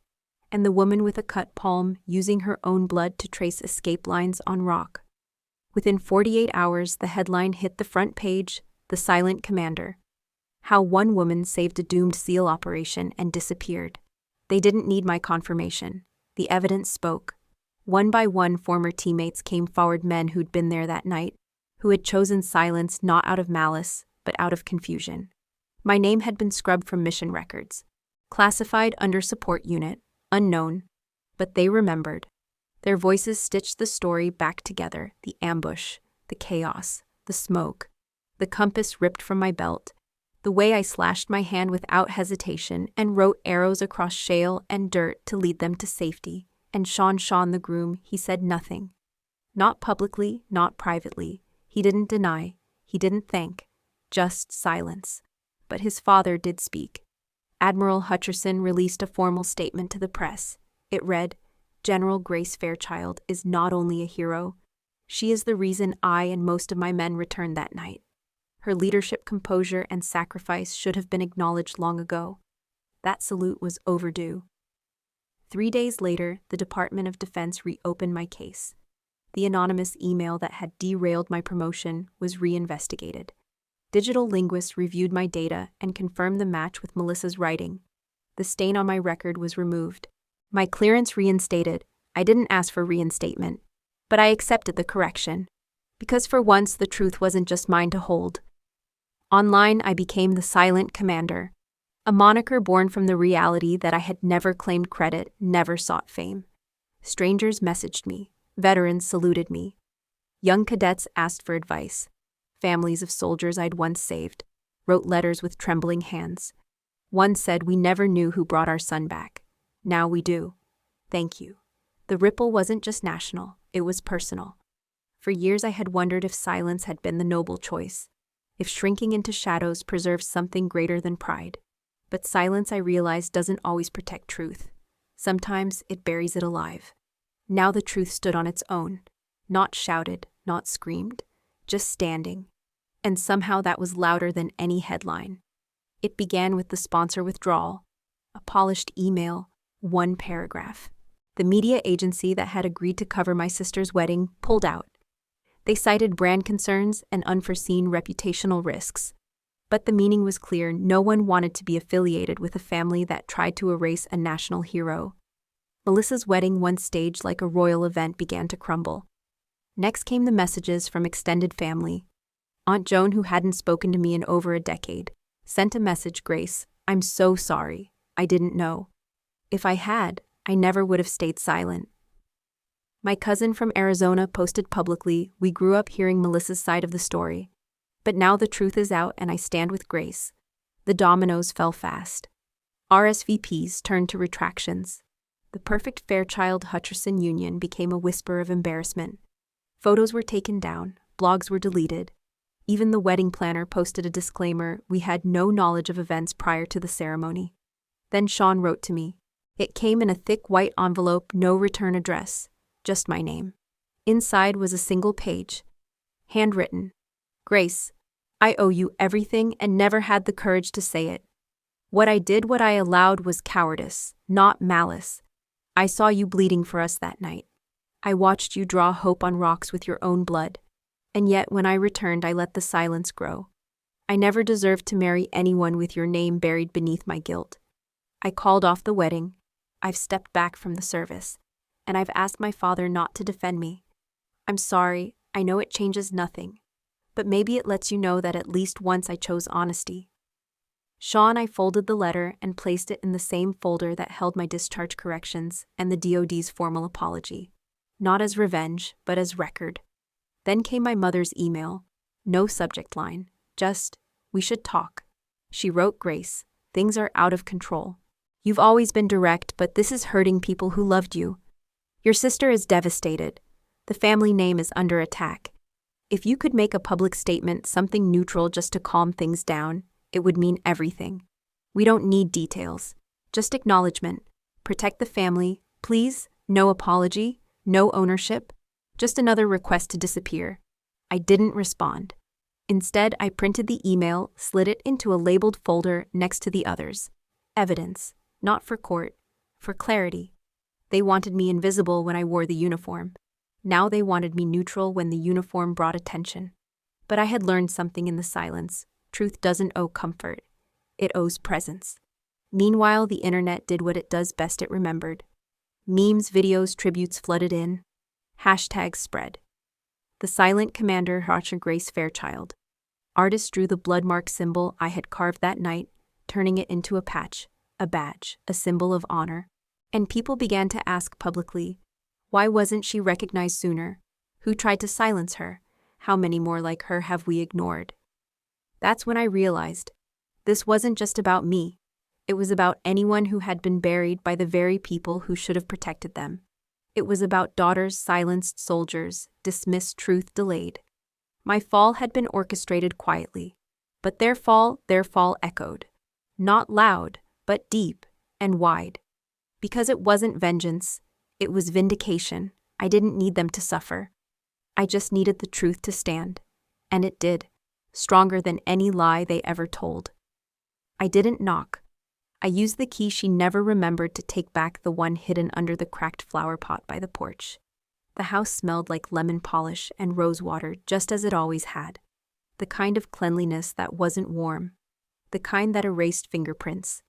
and the woman with a cut palm using her own blood to trace escape lines on rock. Within 48 hours, the headline hit the front page, "The Silent Commander." How one woman saved a doomed SEAL operation and disappeared. They didn't need my confirmation. The evidence spoke. One by one, former teammates came forward, men who'd been there that night, who had chosen silence not out of malice, but out of confusion. My name had been scrubbed from mission records. Classified under support unit, unknown, but they remembered. Their voices stitched the story back together, the ambush, the chaos, the smoke, the compass ripped from my belt, the way I slashed my hand without hesitation and wrote arrows across shale and dirt to lead them to safety. And Sean the groom, he said nothing. Not publicly, not privately. He didn't deny. He didn't thank. Just silence. But his father did speak. Admiral Hutcherson released a formal statement to the press. It read, "General Grace Fairchild is not only a hero, she is the reason I and most of my men returned that night." Her leadership, composure, and sacrifice should have been acknowledged long ago. That salute was overdue. 3 days later, the Department of Defense reopened my case. The anonymous email that had derailed my promotion was reinvestigated. Digital linguists reviewed my data and confirmed the match with Melissa's writing. The stain on my record was removed. My clearance reinstated. I didn't ask for reinstatement, but I accepted the correction. Because for once, the truth wasn't just mine to hold. Online, I became the Silent Commander, a moniker born from the reality that I had never claimed credit, never sought fame. Strangers messaged me. Veterans saluted me. Young cadets asked for advice. Families of soldiers I'd once saved wrote letters with trembling hands. One said, "We never knew who brought our son back. Now we do. Thank you." The ripple wasn't just national, it was personal. For years I had wondered if silence had been the noble choice, if shrinking into shadows preserves something greater than pride. But silence, I realized, doesn't always protect truth. Sometimes it buries it alive. Now the truth stood on its own, not shouted, not screamed, just standing. And somehow that was louder than any headline. It began with the sponsor withdrawal, a polished email, one paragraph. The media agency that had agreed to cover my sister's wedding pulled out. They cited brand concerns and unforeseen reputational risks. But the meaning was clear: no one wanted to be affiliated with a family that tried to erase a national hero. Melissa's wedding, once staged like a royal event, began to crumble. Next came the messages from extended family. Aunt Joan, who hadn't spoken to me in over a decade, sent a message: "Grace, I'm so sorry. I didn't know. If I had, I never would have stayed silent." My cousin from Arizona posted publicly, "We grew up hearing Melissa's side of the story. But now the truth is out and I stand with Grace." The dominoes fell fast. RSVPs turned to retractions. The perfect Fairchild-Hutcherson union became a whisper of embarrassment. Photos were taken down, blogs were deleted. Even the wedding planner posted a disclaimer: "We had no knowledge of events prior to the ceremony." Then Sean wrote to me. It came in a thick white envelope, no return address, just my name. Inside was a single page, handwritten: "Grace, I owe you everything and never had the courage to say it. What I did, what I allowed, was cowardice, not malice. I saw you bleeding for us that night. I watched you draw hope on rocks with your own blood. And yet, when I returned, I let the silence grow. I never deserved to marry anyone with your name buried beneath my guilt. I called off the wedding. I've stepped back from the service. And I've asked my father not to defend me. I'm sorry, I know it changes nothing. But maybe it lets you know that at least once I chose honesty." Sean, I folded the letter and placed it in the same folder that held my discharge corrections and the DOD's formal apology. Not as revenge, but as record. Then came my mother's email. No subject line, just, "We should talk." She wrote, "Grace, things are out of control. You've always been direct, but this is hurting people who loved you. Your sister is devastated. The family name is under attack. If you could make a public statement, something neutral just to calm things down, it would mean everything. We don't need details. Just acknowledgement. Protect the family, please. No apology, no ownership. Just another request to disappear." I didn't respond. Instead, I printed the email, slid it into a labeled folder next to the others. Evidence, not for court, for clarity. They wanted me invisible when I wore the uniform. Now they wanted me neutral when the uniform brought attention. But I had learned something in the silence. Truth doesn't owe comfort. It owes presence. Meanwhile, the internet did what it does best: it remembered. Memes, videos, tributes flooded in. Hashtags spread. The Silent Commander, Grace Fairchild. Artists drew the bloodmark symbol I had carved that night, turning it into a patch, a badge, a symbol of honor. And people began to ask publicly, why wasn't she recognized sooner? Who tried to silence her? How many more like her have we ignored? That's when I realized this wasn't just about me. It was about anyone who had been buried by the very people who should have protected them. It was about daughters, silenced soldiers, dismissed, truth delayed. My fall had been orchestrated quietly, but their fall echoed. Not loud, but deep and wide. Because it wasn't vengeance, it was vindication. I didn't need them to suffer. I just needed the truth to stand. And it did. stronger than any lie they ever told. I didn't knock. I used the key she never remembered to take back, the one hidden under the cracked flower pot by the porch. The house smelled like lemon polish and rose water, just as it always had. The kind of cleanliness that wasn't warm. The kind that erased fingerprints.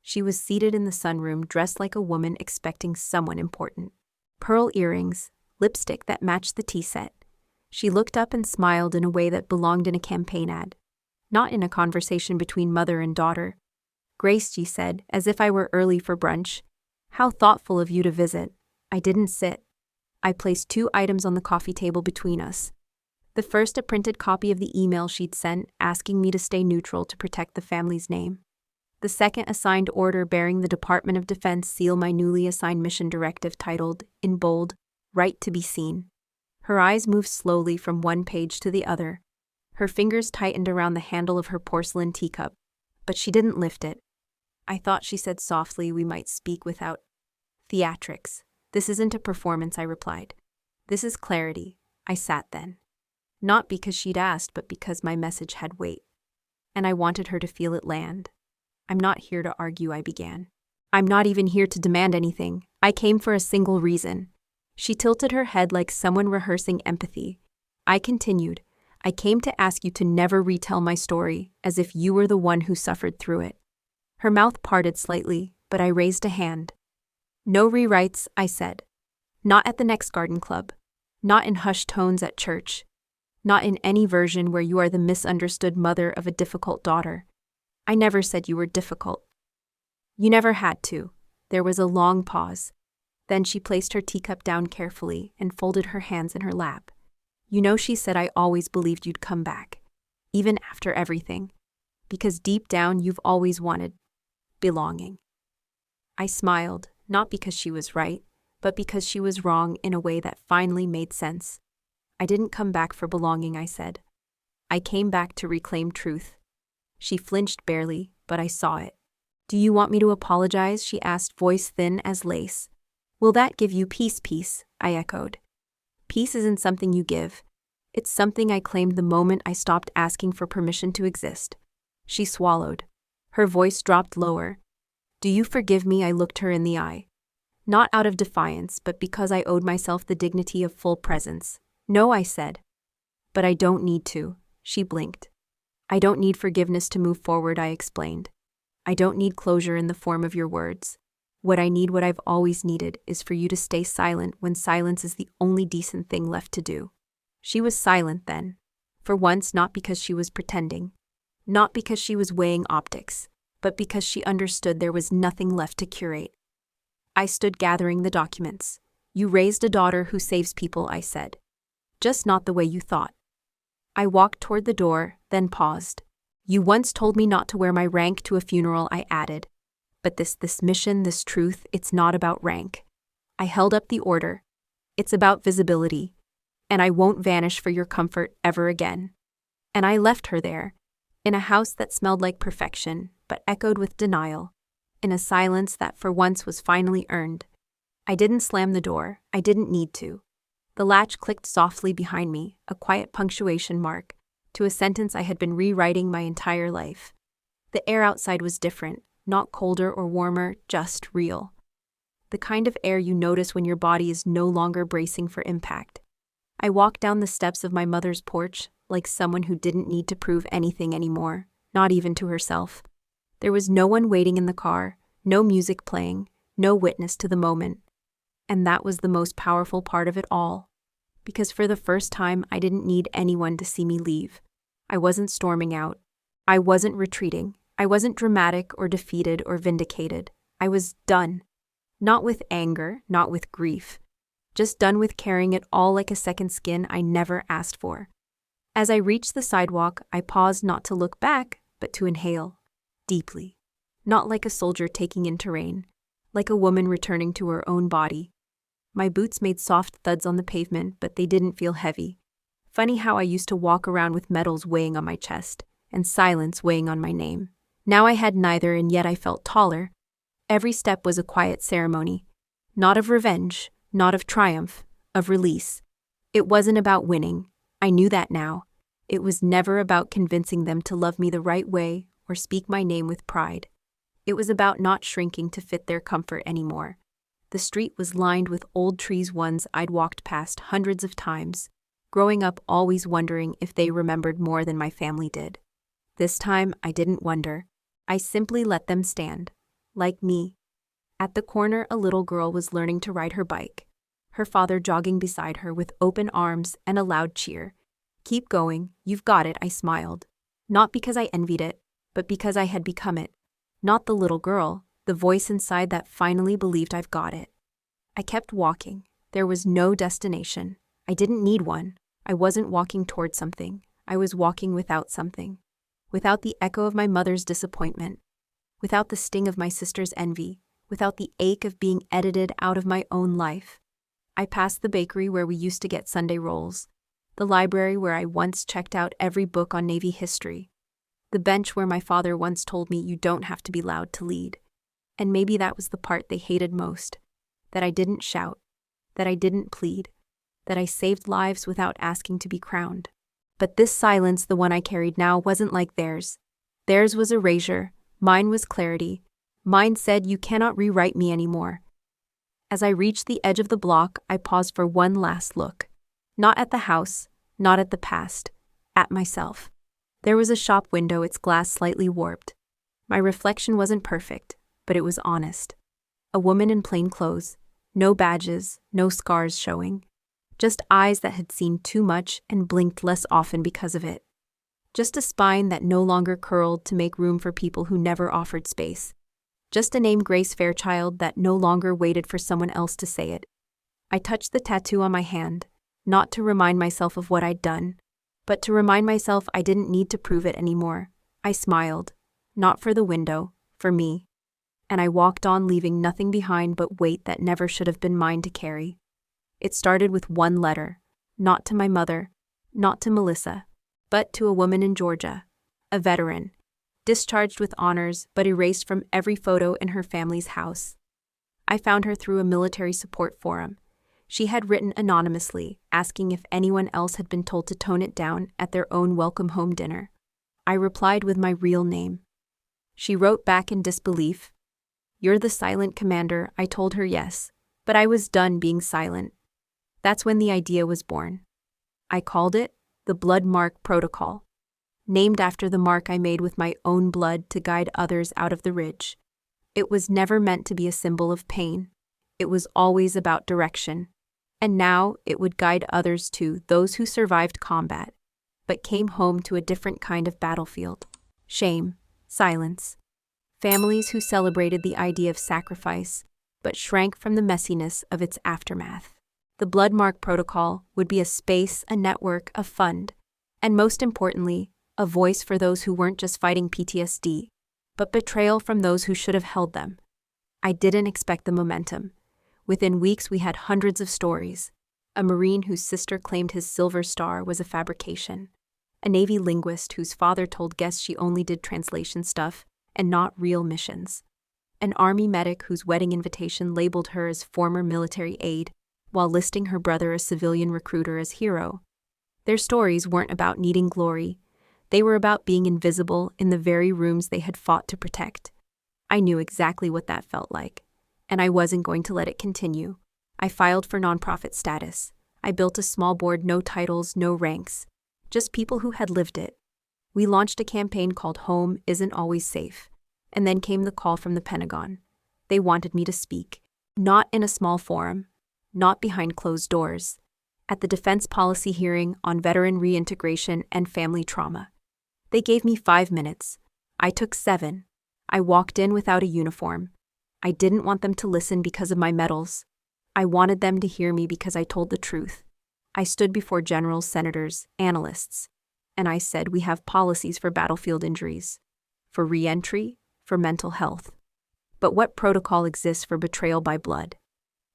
She was seated in the sunroom, dressed like a woman expecting someone important. Pearl earrings, lipstick that matched the tea set. She looked up and smiled in a way that belonged in a campaign ad, not in a conversation between mother and daughter. "Grace," she said, as if I were early for brunch. "How thoughtful of you to visit." I didn't sit. I placed 2 items on the coffee table between us. The first, a printed copy of the email she'd sent, asking me to stay neutral to protect the family's name. The second, a signed order bearing the Department of Defense seal, my newly assigned mission directive titled, in bold, "Right to be seen." Her eyes moved slowly from one page to the other. Her fingers tightened around the handle of her porcelain teacup, but she didn't lift it. I thought she said softly we might speak without theatrics. "This isn't a performance," I replied. "This is clarity." I sat then. Not because she'd asked, but because my message had weight. And I wanted her to feel it land. "I'm not here to argue," I began. "I'm not even here to demand anything. I came for a single reason." She tilted her head like someone rehearsing empathy. I continued, "I came to ask you to never retell my story, as if you were the one who suffered through it." Her mouth parted slightly, but I raised a hand. "No rewrites," I said. "Not at the next garden club. Not in hushed tones at church. Not in any version where you are the misunderstood mother of a difficult daughter. I never said you were difficult. You never had to." There was a long pause. Then she placed her teacup down carefully and folded her hands in her lap. "You know," she said, "I always believed you'd come back. Even after everything. Because deep down you've always wanted belonging." I smiled, not because she was right, but because she was wrong in a way that finally made sense. "I didn't come back for belonging," I said. "I came back to reclaim truth." She flinched barely, but I saw it. "Do you want me to apologize?" she asked, voice thin as lace. "Will that give you peace?" "Peace," I echoed. "Peace isn't something you give. It's something I claimed the moment I stopped asking for permission to exist." She swallowed. Her voice dropped lower. "Do you forgive me?" I looked her in the eye. Not out of defiance, but because I owed myself the dignity of full presence. "No," I said. "But I don't need to." She blinked. "I don't need forgiveness to move forward," I explained. "I don't need closure in the form of your words. What I need, what I've always needed, is for you to stay silent when silence is the only decent thing left to do." She was silent then. For once, not because she was pretending. Not because she was weighing optics, but because she understood there was nothing left to curate. I stood gathering the documents. "You raised a daughter who saves people," I said. "Just not the way you thought." I walked toward the door, then paused. "You once told me not to wear my rank to a funeral," I added. "But this mission, this truth, it's not about rank." I held up the order. "It's about visibility. And I won't vanish for your comfort ever again." And I left her there, in a house that smelled like perfection, but echoed with denial, in a silence that for once was finally earned. I didn't slam the door. I didn't need to. The latch clicked softly behind me, a quiet punctuation mark, to a sentence I had been rewriting my entire life. The air outside was different, not colder or warmer, just real. The kind of air you notice when your body is no longer bracing for impact. I walked down the steps of my mother's porch, like someone who didn't need to prove anything anymore, not even to herself. There was no one waiting in the car, no music playing, no witness to the moment. And that was the most powerful part of it all. Because for the first time, I didn't need anyone to see me leave. I wasn't storming out. I wasn't retreating. I wasn't dramatic or defeated or vindicated. I was done. Not with anger, not with grief. Just done with carrying it all like a second skin I never asked for. As I reached the sidewalk, I paused not to look back, but to inhale. Deeply. Not like a soldier taking in terrain. Like a woman returning to her own body. My boots made soft thuds on the pavement, but they didn't feel heavy. Funny how I used to walk around with medals weighing on my chest, and silence weighing on my name. Now I had neither, and yet I felt taller. Every step was a quiet ceremony. Not of revenge, not of triumph, of release. It wasn't about winning. I knew that now. It was never about convincing them to love me the right way or speak my name with pride. It was about not shrinking to fit their comfort anymore. The street was lined with old trees, ones I'd walked past hundreds of times, growing up always wondering if they remembered more than my family did. This time, I didn't wonder. I simply let them stand. Like me. At the corner, a little girl was learning to ride her bike, her father jogging beside her with open arms and a loud cheer. "Keep going, you've got it," I smiled. Not because I envied it, but because I had become it. Not the little girl, the voice inside that finally believed I've got it. I kept walking. There was no destination. I didn't need one. I wasn't walking toward something. I was walking without something. Without the echo of my mother's disappointment. Without the sting of my sister's envy. Without the ache of being edited out of my own life. I passed the bakery where we used to get Sunday rolls. The library where I once checked out every book on Navy history. The bench where my father once told me you don't have to be loud to lead. And maybe that was the part they hated most. That I didn't shout. That I didn't plead. That I saved lives without asking to be crowned. But this silence, the one I carried now, wasn't like theirs. Theirs was erasure. Mine was clarity. Mine said, "You cannot rewrite me anymore." As I reached the edge of the block, I paused for one last look. Not at the house, not at the past, at myself. There was a shop window, its glass slightly warped. My reflection wasn't perfect, but it was honest. A woman in plain clothes, no badges, no scars showing. Just eyes that had seen too much and blinked less often because of it. Just a spine that no longer curled to make room for people who never offered space. Just a name, Grace Fairchild, that no longer waited for someone else to say it. I touched the tattoo on my hand, not to remind myself of what I'd done, but to remind myself I didn't need to prove it anymore. I smiled, not for the window, for me. And I walked on, leaving nothing behind but weight that never should have been mine to carry. It started with one letter, not to my mother, not to Melissa, but to a woman in Georgia, a veteran, discharged with honors but erased from every photo in her family's house. I found her through a military support forum. She had written anonymously, asking if anyone else had been told to tone it down at their own welcome home dinner. I replied with my real name. She wrote back in disbelief. "You're the silent commander." I told her yes, but I was done being silent. That's when the idea was born. I called it the bloodmark protocol, named after the mark I made with my own blood to guide others out of the ridge. It was never meant to be a symbol of pain. It was always about direction. And now it would guide others too, those who survived combat, but came home to a different kind of battlefield. Shame, silence. Families who celebrated the idea of sacrifice, but shrank from the messiness of its aftermath. The bloodmark protocol would be a space, a network, a fund, and most importantly, a voice for those who weren't just fighting PTSD, but betrayal from those who should have held them. I didn't expect the momentum. Within weeks, we had hundreds of stories. A Marine whose sister claimed his silver star was a fabrication. A Navy linguist whose father told guests she only did translation stuff and not real missions. An Army medic whose wedding invitation labeled her as former military aide, while listing her brother, a civilian recruiter, as hero. Their stories weren't about needing glory. They were about being invisible in the very rooms they had fought to protect. I knew exactly what that felt like. And I wasn't going to let it continue. I filed for nonprofit status. I built a small board, no titles, no ranks, just people who had lived it. We launched a campaign called Home Isn't Always Safe, and then came the call from the Pentagon. They wanted me to speak, not in a small forum, not behind closed doors, at the Defense Policy hearing on veteran reintegration and family trauma. They gave me 5 minutes. I took 7. I walked in without a uniform. I didn't want them to listen because of my medals. I wanted them to hear me because I told the truth. I stood before generals, senators, analysts, and I said, we have policies for battlefield injuries, for re-entry, for mental health. But what protocol exists for betrayal by blood?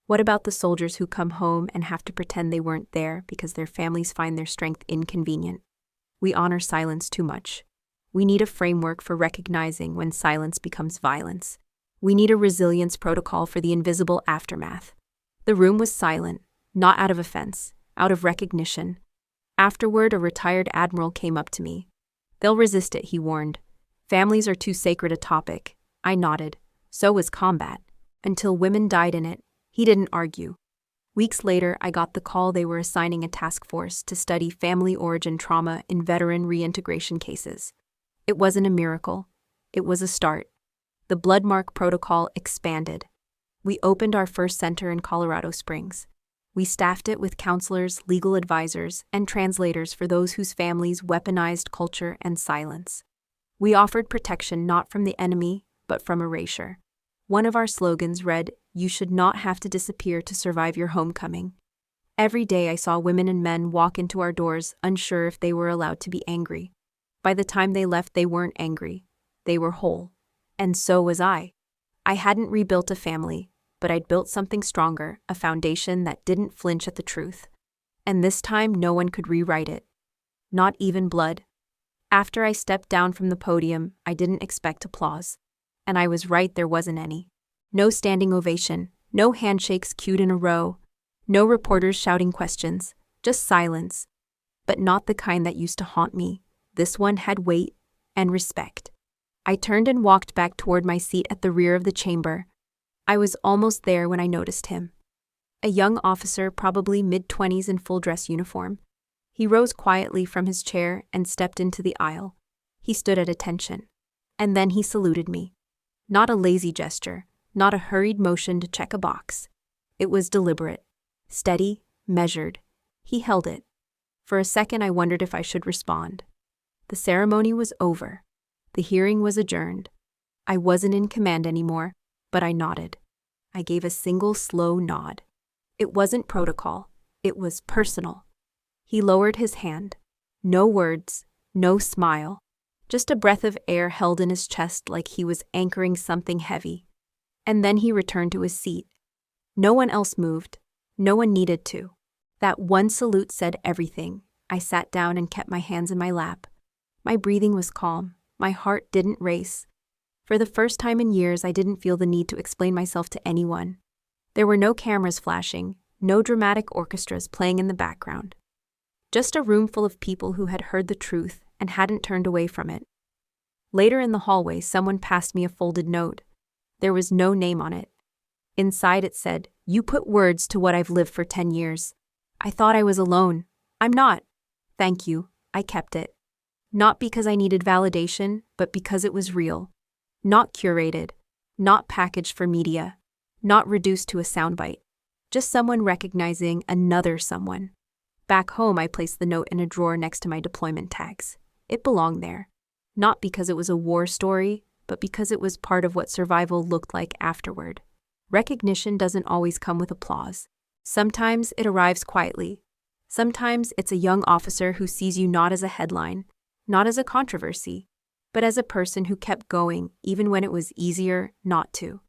What about the soldiers who come home and have to pretend they weren't there because their families find their strength inconvenient? We honor silence too much. We need a framework for recognizing when silence becomes violence. We need a resilience protocol for the invisible aftermath. The room was silent, not out of offense, out of recognition. Afterward, a retired admiral came up to me. "They'll resist it," he warned. "Families are too sacred a topic." I nodded. So was combat. Until women died in it, he didn't argue. Weeks later, I got the call they were assigning a task force to study family origin trauma in veteran reintegration cases. It wasn't a miracle. It was a start. The bloodmark protocol expanded. We opened our first center in Colorado Springs. We staffed it with counselors, legal advisors, and translators for those whose families weaponized culture and silence. We offered protection not from the enemy, but from erasure. One of our slogans read, "You should not have to disappear to survive your homecoming." Every day I saw women and men walk into our doors unsure if they were allowed to be angry. By the time they left, they weren't angry. They were whole. And so was I. I hadn't rebuilt a family, but I'd built something stronger, a foundation that didn't flinch at the truth. And this time, no one could rewrite it. Not even blood. After I stepped down from the podium, I didn't expect applause. And I was right, there wasn't any. No standing ovation, no handshakes queued in a row, no reporters shouting questions, just silence. But not the kind that used to haunt me. This one had weight and respect. I turned and walked back toward my seat at the rear of the chamber. I was almost there when I noticed him. A young officer, probably mid-20s in full-dress uniform. He rose quietly from his chair and stepped into the aisle. He stood at attention. And then he saluted me. Not a lazy gesture, not a hurried motion to check a box. It was deliberate, steady, measured. He held it. For a second I wondered if I should respond. The ceremony was over. The hearing was adjourned. I wasn't in command anymore, but I nodded. I gave a single slow nod. It wasn't protocol. It was personal. He lowered his hand. No words, no smile. Just a breath of air held in his chest like he was anchoring something heavy. And then he returned to his seat. No one else moved. No one needed to. That one salute said everything. I sat down and kept my hands in my lap. My breathing was calm. My heart didn't race. For the first time in years, I didn't feel the need to explain myself to anyone. There were no cameras flashing, no dramatic orchestras playing in the background. Just a room full of people who had heard the truth and hadn't turned away from it. Later in the hallway, someone passed me a folded note. There was no name on it. Inside it said, "You put words to what I've lived for 10 years. I thought I was alone. I'm not. Thank you." I kept it. Not because I needed validation, but because it was real. Not curated. Not packaged for media. Not reduced to a soundbite. Just someone recognizing another someone. Back home, I placed the note in a drawer next to my deployment tags. It belonged there. Not because it was a war story, but because it was part of what survival looked like afterward. Recognition doesn't always come with applause. Sometimes it arrives quietly. Sometimes it's a young officer who sees you not as a headline, not as a controversy, but as a person who kept going even when it was easier not to.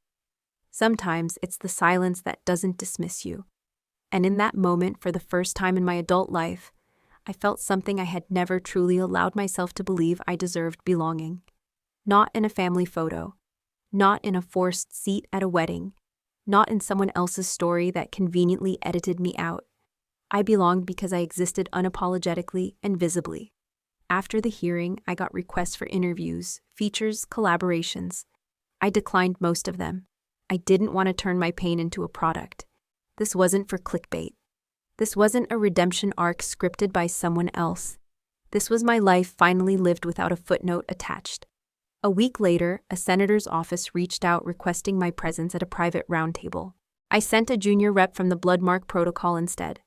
Sometimes it's the silence that doesn't dismiss you. And in that moment, for the first time in my adult life, I felt something I had never truly allowed myself to believe I deserved: belonging. Not in a family photo, not in a forced seat at a wedding, not in someone else's story that conveniently edited me out. I belonged because I existed unapologetically and visibly. After the hearing, I got requests for interviews, features, collaborations. I declined most of them. I didn't want to turn my pain into a product. This wasn't for clickbait. This wasn't a redemption arc scripted by someone else. This was my life finally lived without a footnote attached. A week later, a senator's office reached out requesting my presence at a private roundtable. I sent a junior rep from the bloodmark protocol instead.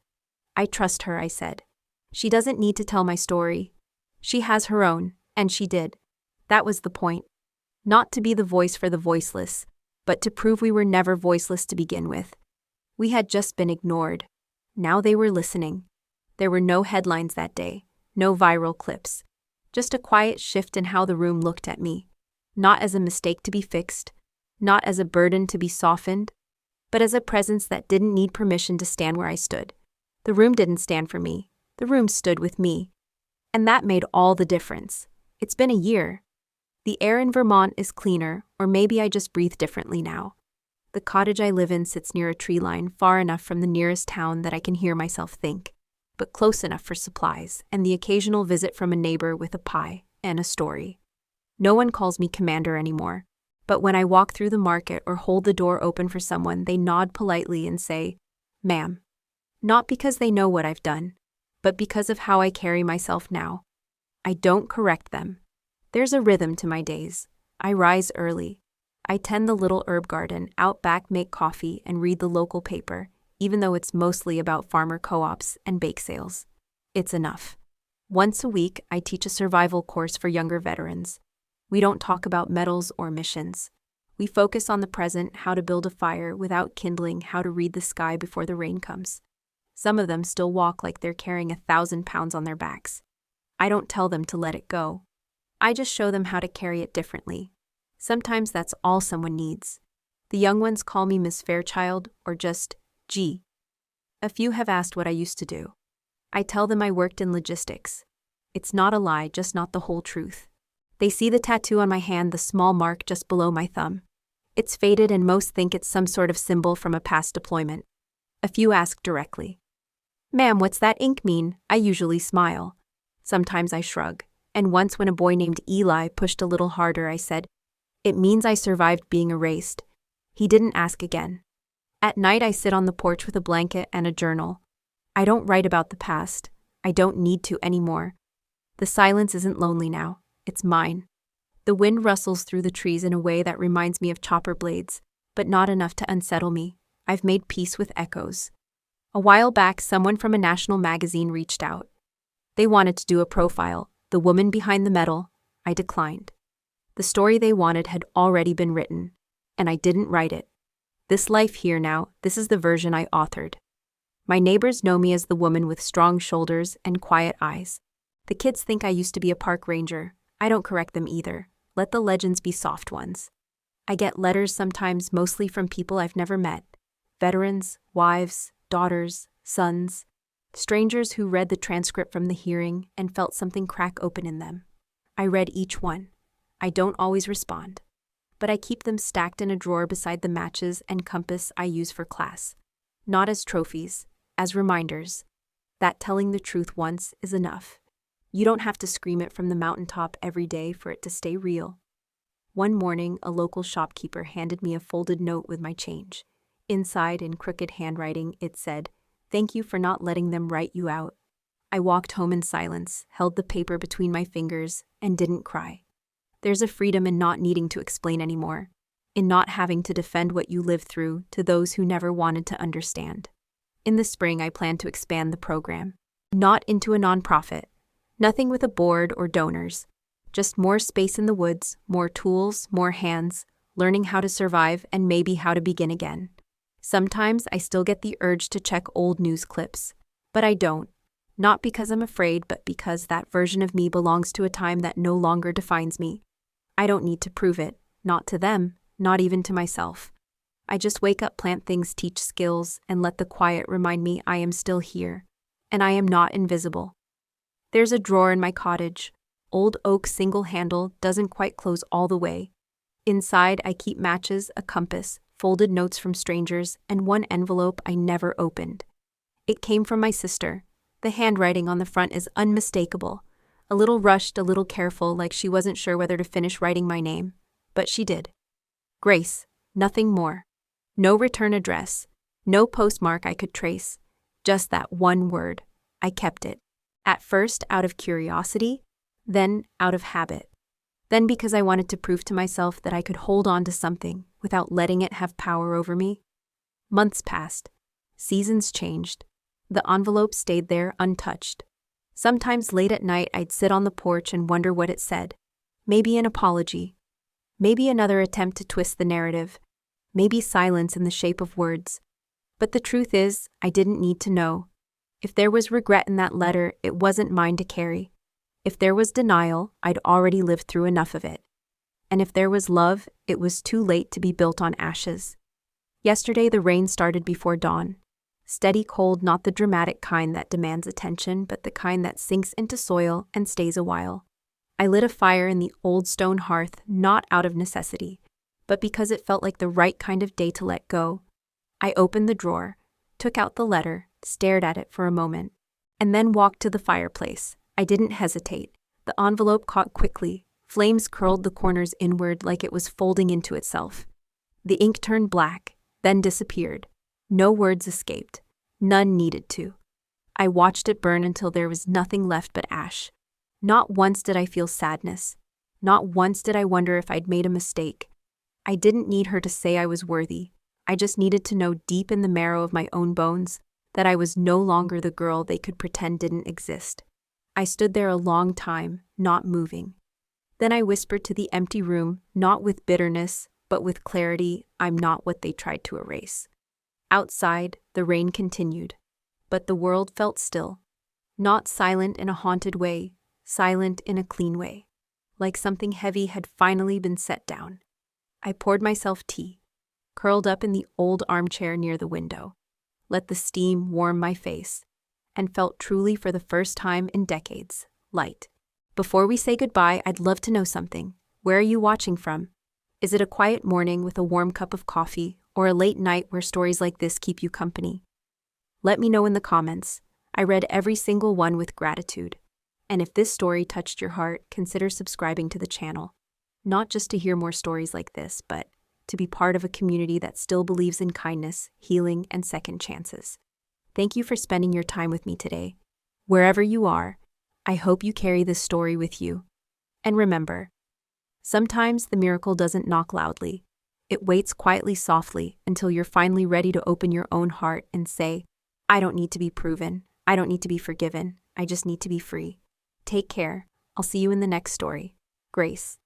"I trust her," I said. "She doesn't need to tell my story. She has her own," and she did. That was the point. Not to be the voice for the voiceless, but to prove we were never voiceless to begin with. We had just been ignored. Now they were listening. There were no headlines that day, no viral clips. Just a quiet shift in how the room looked at me. Not as a mistake to be fixed, not as a burden to be softened, but as a presence that didn't need permission to stand where I stood. The room didn't stand for me. The room stood with me. And that made all the difference. It's been a year. The air in Vermont is cleaner, or maybe I just breathe differently now. The cottage I live in sits near a tree line far enough from the nearest town that I can hear myself think. but close enough for supplies and the occasional visit from a neighbor with a pie and a story. No one calls me commander anymore, but when I walk through the market or hold the door open for someone, they nod politely and say, "Ma'am." Not because they know what I've done, but because of how I carry myself now. I don't correct them. There's a rhythm to my days. I rise early. I tend the little herb garden, out back make coffee, and read the local paper, even though it's mostly about farmer co-ops and bake sales. It's enough. Once a week, I teach a survival course for younger veterans. We don't talk about medals or missions. We focus on the present, how to build a fire without kindling, how to read the sky before the rain comes. Some of them still walk like they're carrying 1,000 pounds on their backs. I don't tell them to let it go. I just show them how to carry it differently. Sometimes that's all someone needs. The young ones call me Miss Fairchild or just G. A few have asked what I used to do. I tell them I worked in logistics. It's not a lie, just not the whole truth. They see the tattoo on my hand, the small mark just below my thumb. It's faded and most think it's some sort of symbol from a past deployment. A few ask directly, "Ma'am, what's that ink mean?" I usually smile. Sometimes I shrug, and once when a boy named Eli pushed a little harder, I said, "It means I survived being erased." He didn't ask again. At night I sit on the porch with a blanket and a journal. I don't write about the past. I don't need to anymore. The silence isn't lonely now. It's mine. The wind rustles through the trees in a way that reminds me of chopper blades, but not enough to unsettle me. I've made peace with echoes. A while back, someone from a national magazine reached out. They wanted to do a profile, the woman behind the medal. I declined. The story they wanted had already been written, and I didn't write it. This life here now, this is the version I authored. My neighbors know me as the woman with strong shoulders and quiet eyes. The kids think I used to be a park ranger. I don't correct them either. Let the legends be soft ones. I get letters sometimes, mostly from people I've never met. Veterans, wives, daughters, sons. Strangers who read the transcript from the hearing and felt something crack open in them. I read each one. I don't always respond, but I keep them stacked in a drawer beside the matches and compass I use for class. Not as trophies, as reminders that telling the truth once is enough. You don't have to scream it from the mountaintop every day for it to stay real. One morning, a local shopkeeper handed me a folded note with my change. Inside, in crooked handwriting, it said, "Thank you for not letting them write you out." I walked home in silence, held the paper between my fingers, and didn't cry. There's a freedom in not needing to explain anymore, in not having to defend what you lived through to those who never wanted to understand. In the spring, I plan to expand the program. Not into a nonprofit. Nothing with a board or donors. Just more space in the woods, more tools, more hands, learning how to survive and maybe how to begin again. Sometimes I still get the urge to check old news clips, but I don't. Not because I'm afraid, but because that version of me belongs to a time that no longer defines me. I don't need to prove it, not to them, not even to myself. I just wake up, plant things, teach skills, and let the quiet remind me I am still here, and I am not invisible. There's a drawer in my cottage. Old oak single handle, doesn't quite close all the way. Inside, I keep matches, a compass, folded notes from strangers, and one envelope I never opened. It came from my sister. The handwriting on the front is unmistakable. A little rushed, a little careful, like she wasn't sure whether to finish writing my name. But she did. Grace, nothing more. No return address. No postmark I could trace. Just that one word. I kept it. At first, out of curiosity, then out of habit. Then because I wanted to prove to myself that I could hold on to something without letting it have power over me. Months passed. Seasons changed. The envelope stayed there untouched. Sometimes late at night, I'd sit on the porch and wonder what it said. Maybe an apology. Maybe another attempt to twist the narrative. Maybe silence in the shape of words. But the truth is, I didn't need to know. If there was regret in that letter, it wasn't mine to carry. If there was denial, I'd already lived through enough of it. And if there was love, it was too late to be built on ashes. Yesterday, the rain started before dawn. Steady cold, not the dramatic kind that demands attention, but the kind that sinks into soil and stays a while. I lit a fire in the old stone hearth, not out of necessity, but because it felt like the right kind of day to let go. I opened the drawer, took out the letter, stared at it for a moment. and then walked to the fireplace. I didn't hesitate. The envelope caught quickly. Flames curled the corners inward like it was folding into itself. The ink turned black, then disappeared. No words escaped. None needed to. I watched it burn until there was nothing left but ash. Not once did I feel sadness. Not once did I wonder if I'd made a mistake. I didn't need her to say I was worthy. I just needed to know deep in the marrow of my own bones that I was no longer the girl they could pretend didn't exist. I stood there a long time, not moving. Then I whispered to the empty room, not with bitterness, but with clarity, I'm not what they tried to erase. Outside, the rain continued, but the world felt still. Not silent in a haunted way, silent in a clean way. Like something heavy had finally been set down. I poured myself tea, curled up in the old armchair near the window, let the steam warm my face, and felt truly for the first time in decades, light. Before we say goodbye, I'd love to know something. Where are you watching from? Is it a quiet morning with a warm cup of coffee, or a late night where stories like this keep you company? Let me know in the comments. I read every single one with gratitude. And if this story touched your heart, consider subscribing to the channel. Not just to hear more stories like this, but to be part of a community that still believes in kindness, healing, and second chances. Thank you for spending your time with me today. Wherever you are, I hope you carry this story with you. And remember, sometimes the miracle doesn't knock loudly. It waits quietly, softly, until you're finally ready to open your own heart and say, I don't need to be proven. I don't need to be forgiven. I just need to be free. Take care. I'll see you in the next story. Grace.